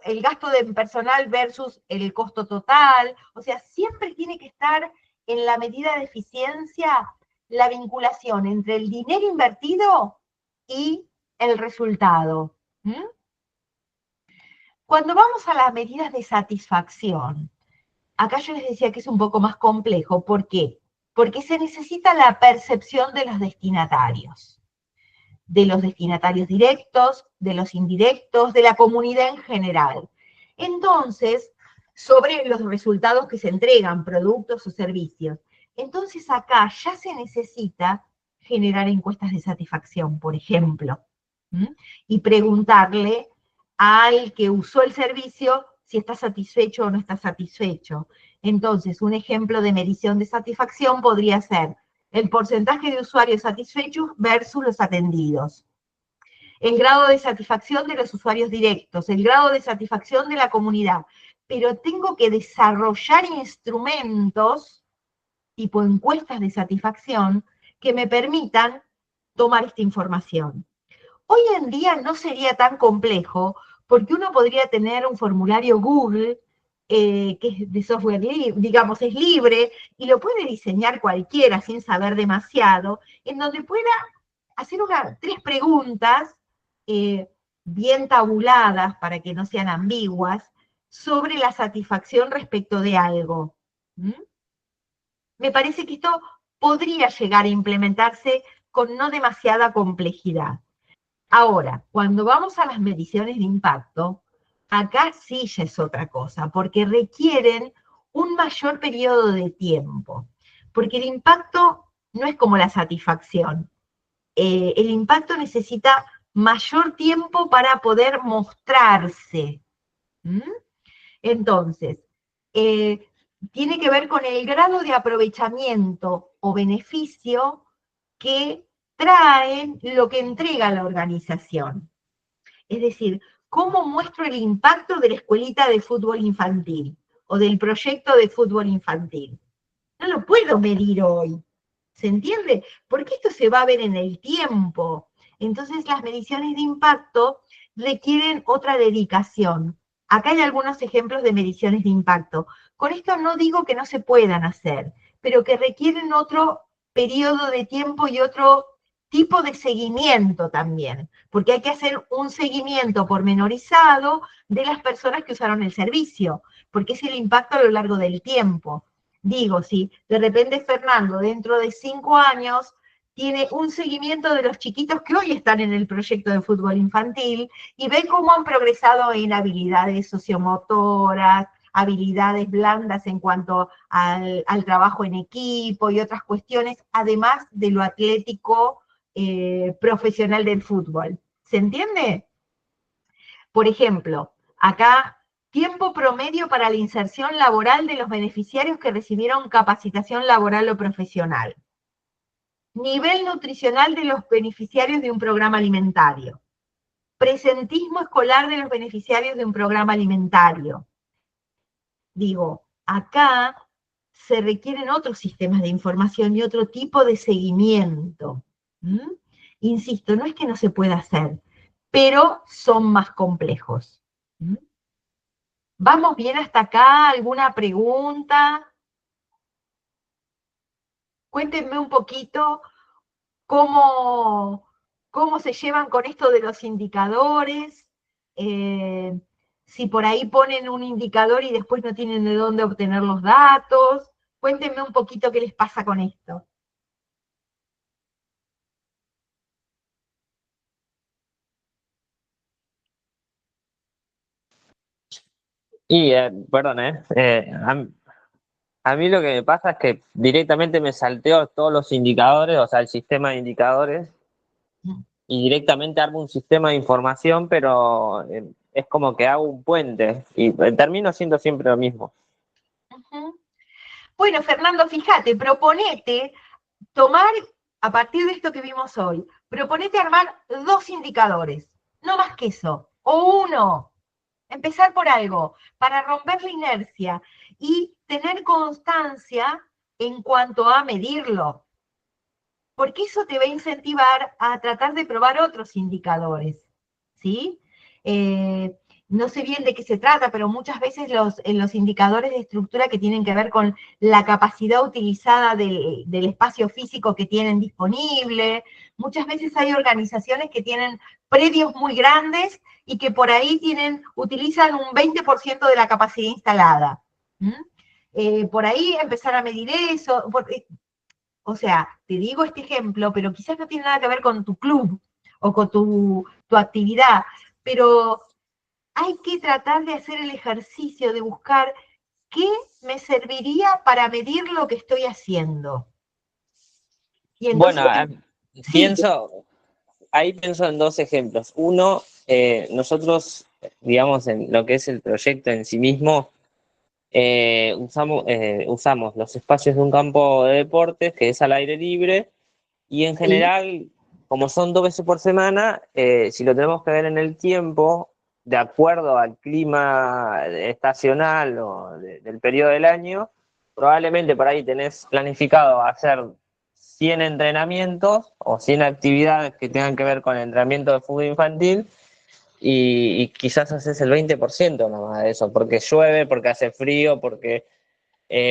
[SPEAKER 1] el gasto de personal versus el costo total, o sea, siempre tiene que estar en la medida de eficiencia la vinculación entre el dinero invertido y el resultado. ¿Mm? Cuando vamos a las medidas de satisfacción, acá yo les decía que es un poco más complejo. ¿Por qué? Porque se necesita la percepción de los destinatarios directos, de los indirectos, de la comunidad en general. Entonces, sobre los resultados que se entregan, productos o servicios. Entonces, acá ya se necesita generar encuestas de satisfacción, por ejemplo, y preguntarle al que usó el servicio si está satisfecho o no está satisfecho. Entonces, un ejemplo de medición de satisfacción podría ser el porcentaje de usuarios satisfechos versus los atendidos, el grado de satisfacción de los usuarios directos, el grado de satisfacción de la comunidad. Pero tengo que desarrollar instrumentos, tipo encuestas de satisfacción, que me permitan tomar esta información. Hoy en día no sería tan complejo porque uno podría tener un formulario Google que es de software libre, digamos, es libre y lo puede diseñar cualquiera sin saber demasiado, en donde pueda hacer tres preguntas eh, bien tabuladas para que no sean ambiguas sobre la satisfacción respecto de algo. ¿Mm? Me parece que esto podría llegar a implementarse con no demasiada complejidad. Ahora, cuando vamos a las mediciones de impacto, acá sí ya es otra cosa, porque requieren un mayor periodo de tiempo, porque el impacto no es como la satisfacción. El impacto necesita mayor tiempo para poder mostrarse. ¿Mm? Entonces, eh, tiene que ver con el grado de aprovechamiento o beneficio que trae lo que entrega la organización. Es decir, ¿cómo muestro el impacto de la escuelita de fútbol infantil o del proyecto de fútbol infantil? No lo puedo medir hoy, ¿se entiende? Porque esto se va a ver en el tiempo. Entonces las mediciones de impacto requieren otra dedicación. Acá hay algunos ejemplos de mediciones de impacto. Con esto no digo que no se puedan hacer, pero que requieren otro periodo de tiempo y otro tipo de seguimiento también, porque hay que hacer un seguimiento pormenorizado de las personas que usaron el servicio, porque es el impacto a lo largo del tiempo. Digo, si de repente Fernando dentro de 5 años tiene un seguimiento de los chiquitos que hoy están en el proyecto de fútbol infantil y ve cómo han progresado en habilidades sociomotoras, habilidades blandas en cuanto al trabajo en equipo y otras cuestiones, además de lo atlético profesional del fútbol. ¿Se entiende? Por ejemplo, acá, tiempo promedio para la inserción laboral de los beneficiarios que recibieron capacitación laboral o profesional. Nivel nutricional de los beneficiarios de un programa alimentario. Presentismo escolar de los beneficiarios de un programa alimentario. Digo, acá se requieren otros sistemas de información y otro tipo de seguimiento. ¿Mm? Insisto, no es que no se pueda hacer, pero son más complejos. ¿Mm? ¿Vamos bien hasta acá? ¿Alguna pregunta? Cuéntenme un poquito cómo, cómo se llevan con esto de los indicadores. Eh, si por ahí ponen un indicador y después no tienen de dónde obtener los datos. Cuéntenme un poquito qué les pasa con esto.
[SPEAKER 3] Y, perdón, a mí lo que me pasa es que directamente me salteo todos los indicadores, o sea, el sistema de indicadores, y directamente armo un sistema de información, pero es como que hago un puente y termino haciendo siempre lo mismo.
[SPEAKER 1] Uh-huh. Bueno, Fernando, fíjate, proponete tomar, a partir de esto que vimos hoy, proponete armar 2 indicadores, no más que eso, o uno, empezar por algo, para romper la inercia y tener constancia en cuanto a medirlo, porque eso te va a incentivar a tratar de probar otros indicadores, ¿sí? Eh, no sé bien de qué se trata, pero muchas veces los indicadores de estructura que tienen que ver con la capacidad utilizada del espacio físico que tienen disponible, muchas veces hay organizaciones que tienen predios muy grandes y que por ahí utilizan un 20% de la capacidad instalada. Por ahí empezar a medir eso, o sea, te digo este ejemplo, pero quizás no tiene nada que ver con tu club o con tu actividad, pero hay que tratar de hacer el ejercicio de buscar qué me serviría para medir lo que estoy haciendo. Y entonces,
[SPEAKER 3] Bueno,
[SPEAKER 1] sí,
[SPEAKER 3] ahí pienso en dos ejemplos. Uno, nosotros, digamos, en lo que es el proyecto en sí mismo, usamos los espacios de un campo de deportes que es al aire libre y en
[SPEAKER 1] sí,
[SPEAKER 3] general, como son 2 veces por semana, si lo tenemos que ver en el tiempo, de acuerdo al clima estacional o del periodo del año, probablemente por ahí tenés planificado hacer 100 entrenamientos o 100 actividades que tengan que ver con el entrenamiento de fútbol infantil y quizás haces el 20% nomás de eso, porque llueve, porque hace frío, porque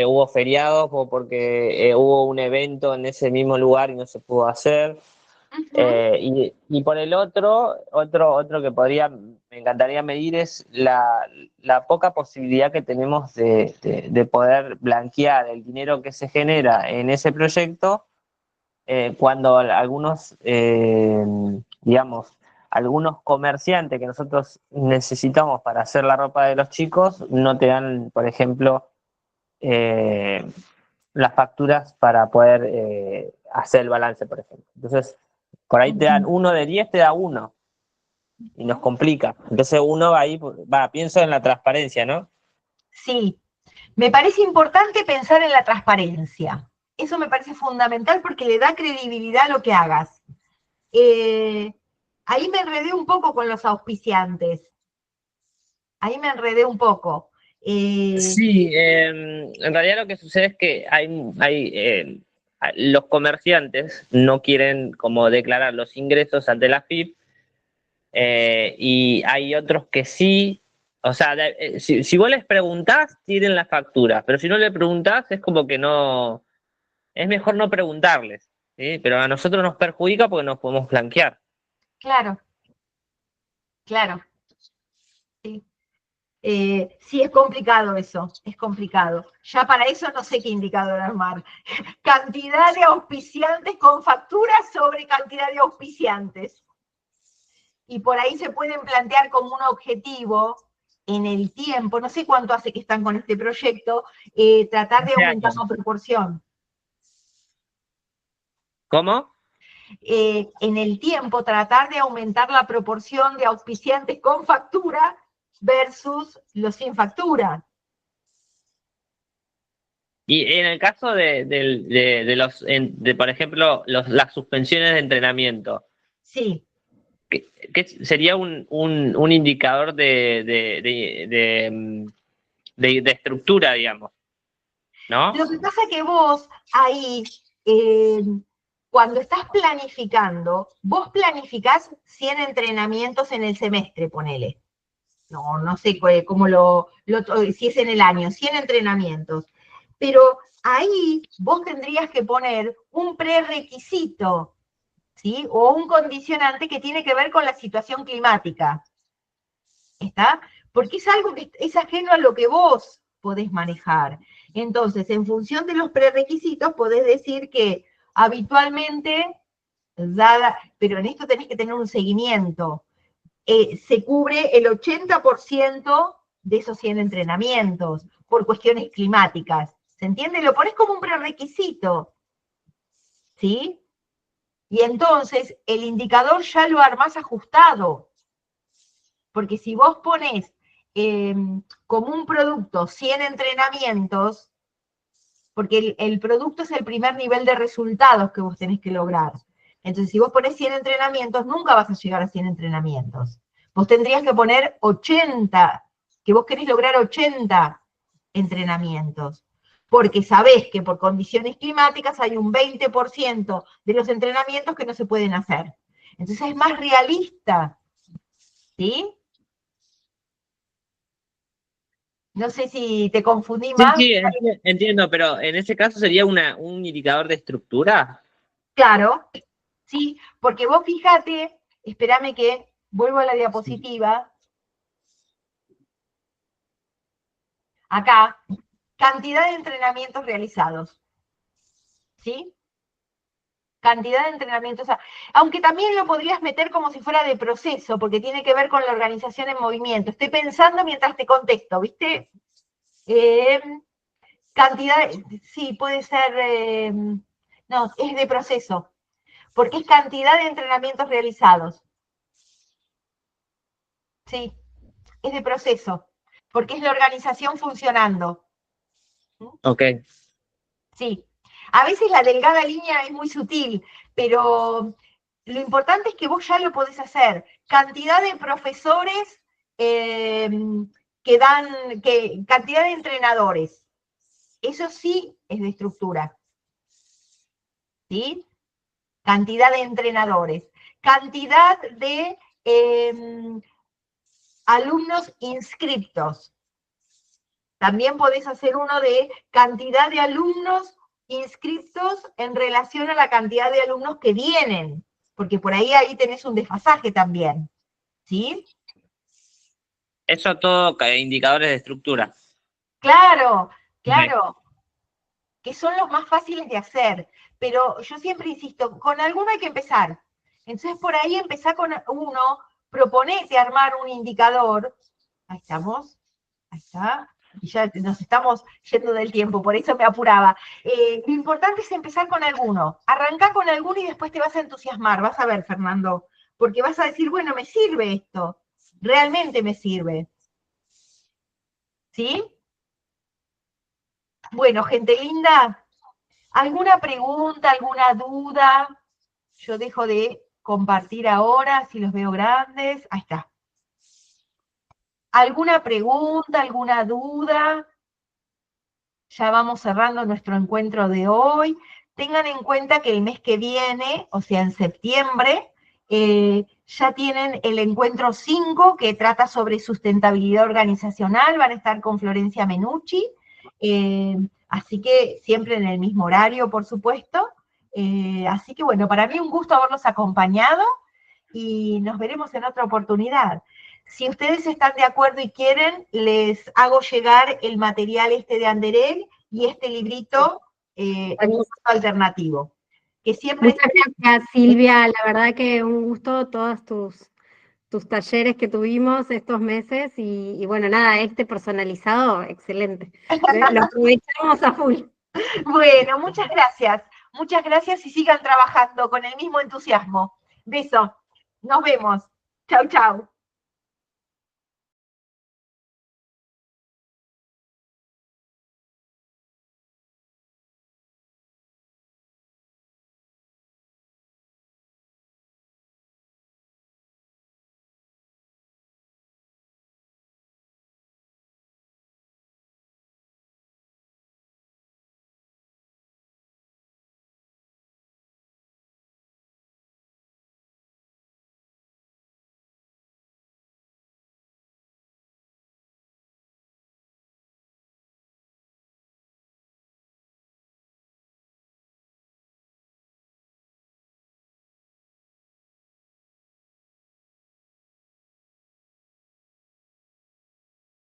[SPEAKER 3] hubo feriados o porque hubo un evento en ese mismo lugar y no se pudo hacer. Y por el otro que me encantaría medir es la poca posibilidad que tenemos de poder blanquear el dinero que se genera en ese proyecto cuando digamos, algunos comerciantes que nosotros necesitamos para hacer la ropa de los chicos no te dan, por ejemplo, eh, las facturas para poder hacer el balance, por ejemplo. Entonces, por ahí te dan 1 de 10, te da 1 y nos complica. Entonces uno va ahí, pienso en la transparencia, ¿no?
[SPEAKER 1] Sí, me parece importante pensar en la transparencia. Eso me parece fundamental porque le da credibilidad a lo que hagas. Ahí me enredé un poco con los auspiciantes. Ahí me enredé un poco.
[SPEAKER 3] Sí, en realidad lo que sucede es que los comerciantes no quieren como declarar los ingresos ante la FIP y hay otros que sí. O sea, si vos les preguntás, tienen la factura, pero si no le preguntás es como que no, es mejor no preguntarles, ¿sí? Pero a nosotros nos perjudica porque nos podemos blanquear.
[SPEAKER 1] Claro, claro. Sí. Sí, es complicado eso, es complicado. Ya para eso no sé qué indicador armar. Cantidad de auspiciantes con facturas sobre cantidad de auspiciantes. Y por ahí se pueden plantear como un objetivo en el tiempo, no sé cuánto hace que están con este proyecto, tratar de aumentar la proporción.
[SPEAKER 3] ¿Cómo?
[SPEAKER 1] En el tiempo, tratar de aumentar la proporción de auspiciantes con factura versus los sin factura.
[SPEAKER 3] Y en el caso por ejemplo, las suspensiones de entrenamiento,
[SPEAKER 1] Sí.
[SPEAKER 3] ¿qué sería un indicador de estructura, digamos? ¿No?
[SPEAKER 1] Lo que pasa es que vos ahí, cuando estás planificando, vos planificás 100 entrenamientos en el semestre, ponele. No sé cómo si es en el año, 100 entrenamientos. Pero ahí vos tendrías que poner un prerequisito, ¿sí? O un condicionante que tiene que ver con la situación climática. ¿Está? Porque es algo que es ajeno a lo que vos podés manejar. Entonces, en función de los prerequisitos, podés decir que habitualmente, pero en esto tenés que tener un seguimiento, se cubre el 80% de esos 100 entrenamientos por cuestiones climáticas. ¿Se entiende? Lo pones como un prerequisito, ¿sí? Y entonces el indicador ya lo armás ajustado. Porque si vos pones como un producto 100 entrenamientos, porque el producto es el primer nivel de resultados que vos tenés que lograr. Entonces, si vos pones 100 entrenamientos, nunca vas a llegar a 100 entrenamientos. Vos tendrías que poner 80, que vos querés lograr 80 entrenamientos. Porque sabés que por condiciones climáticas hay un 20% de los entrenamientos que no se pueden hacer. Entonces es más realista, ¿sí? No sé si te confundí
[SPEAKER 3] Sí,
[SPEAKER 1] más.
[SPEAKER 3] sí, entiendo, pero en ese caso sería un indicador de estructura.
[SPEAKER 1] Claro, sí, porque vos fíjate, espérame que vuelvo a la diapositiva. Acá, cantidad de entrenamientos realizados. ¿Sí? Cantidad de entrenamientos. Aunque también lo podrías meter como si fuera de proceso, porque tiene que ver con la organización en movimiento. Estoy pensando mientras te contesto, ¿viste? Cantidad, sí, puede ser, no, es de proceso, porque es cantidad de entrenamientos realizados. Sí, es de proceso, porque es la organización funcionando.
[SPEAKER 3] Ok.
[SPEAKER 1] Sí, a veces la delgada línea es muy sutil, pero lo importante es que vos ya lo podés hacer. Cantidad de profesores cantidad de entrenadores. Eso sí es de estructura. ¿sí? Cantidad de entrenadores, cantidad de alumnos inscriptos. También podés hacer uno de cantidad de alumnos inscriptos en relación a la cantidad de alumnos que vienen, porque por ahí tenés un desfasaje también, ¿sí?
[SPEAKER 3] Eso todo indicadores de estructura.
[SPEAKER 1] Claro, claro, que son los más fáciles de hacer, pero yo siempre insisto, con alguno hay que empezar. Entonces por ahí empezá con uno, proponete armar un indicador. Ahí estamos, ahí está. Y ya nos estamos yendo del tiempo, por eso me apuraba. Lo importante es empezar con alguno. Arrancá con alguno y después te vas a entusiasmar. Vas a ver, Fernando, porque vas a decir, bueno, me sirve esto. Realmente me sirve. ¿Sí? Bueno, gente linda, ¿alguna pregunta, alguna duda? Yo dejo de compartir ahora, si los veo grandes. Ahí está. ¿Alguna pregunta, alguna duda? Ya vamos cerrando nuestro encuentro de hoy. Tengan en cuenta que el mes que viene, o sea, en septiembre, ya tienen el encuentro 5 que trata sobre sustentabilidad organizacional. Van a estar con Florencia Menucci. Así que siempre en el mismo horario, por supuesto. Así que bueno, para mí un gusto haberlos acompañado y nos veremos en otra oportunidad. Si ustedes están de acuerdo y quieren, les hago llegar el material de Anderel y este librito, Un Mundo Alternativo. Que siempre
[SPEAKER 2] Muchas gracias, Silvia. La verdad que un gusto todos tus talleres que tuvimos estos meses y bueno, nada, personalizado, excelente. Lo aprovechamos a full.
[SPEAKER 1] Bueno, muchas gracias y sigan trabajando con el mismo entusiasmo. Beso, nos vemos. Chau, chau.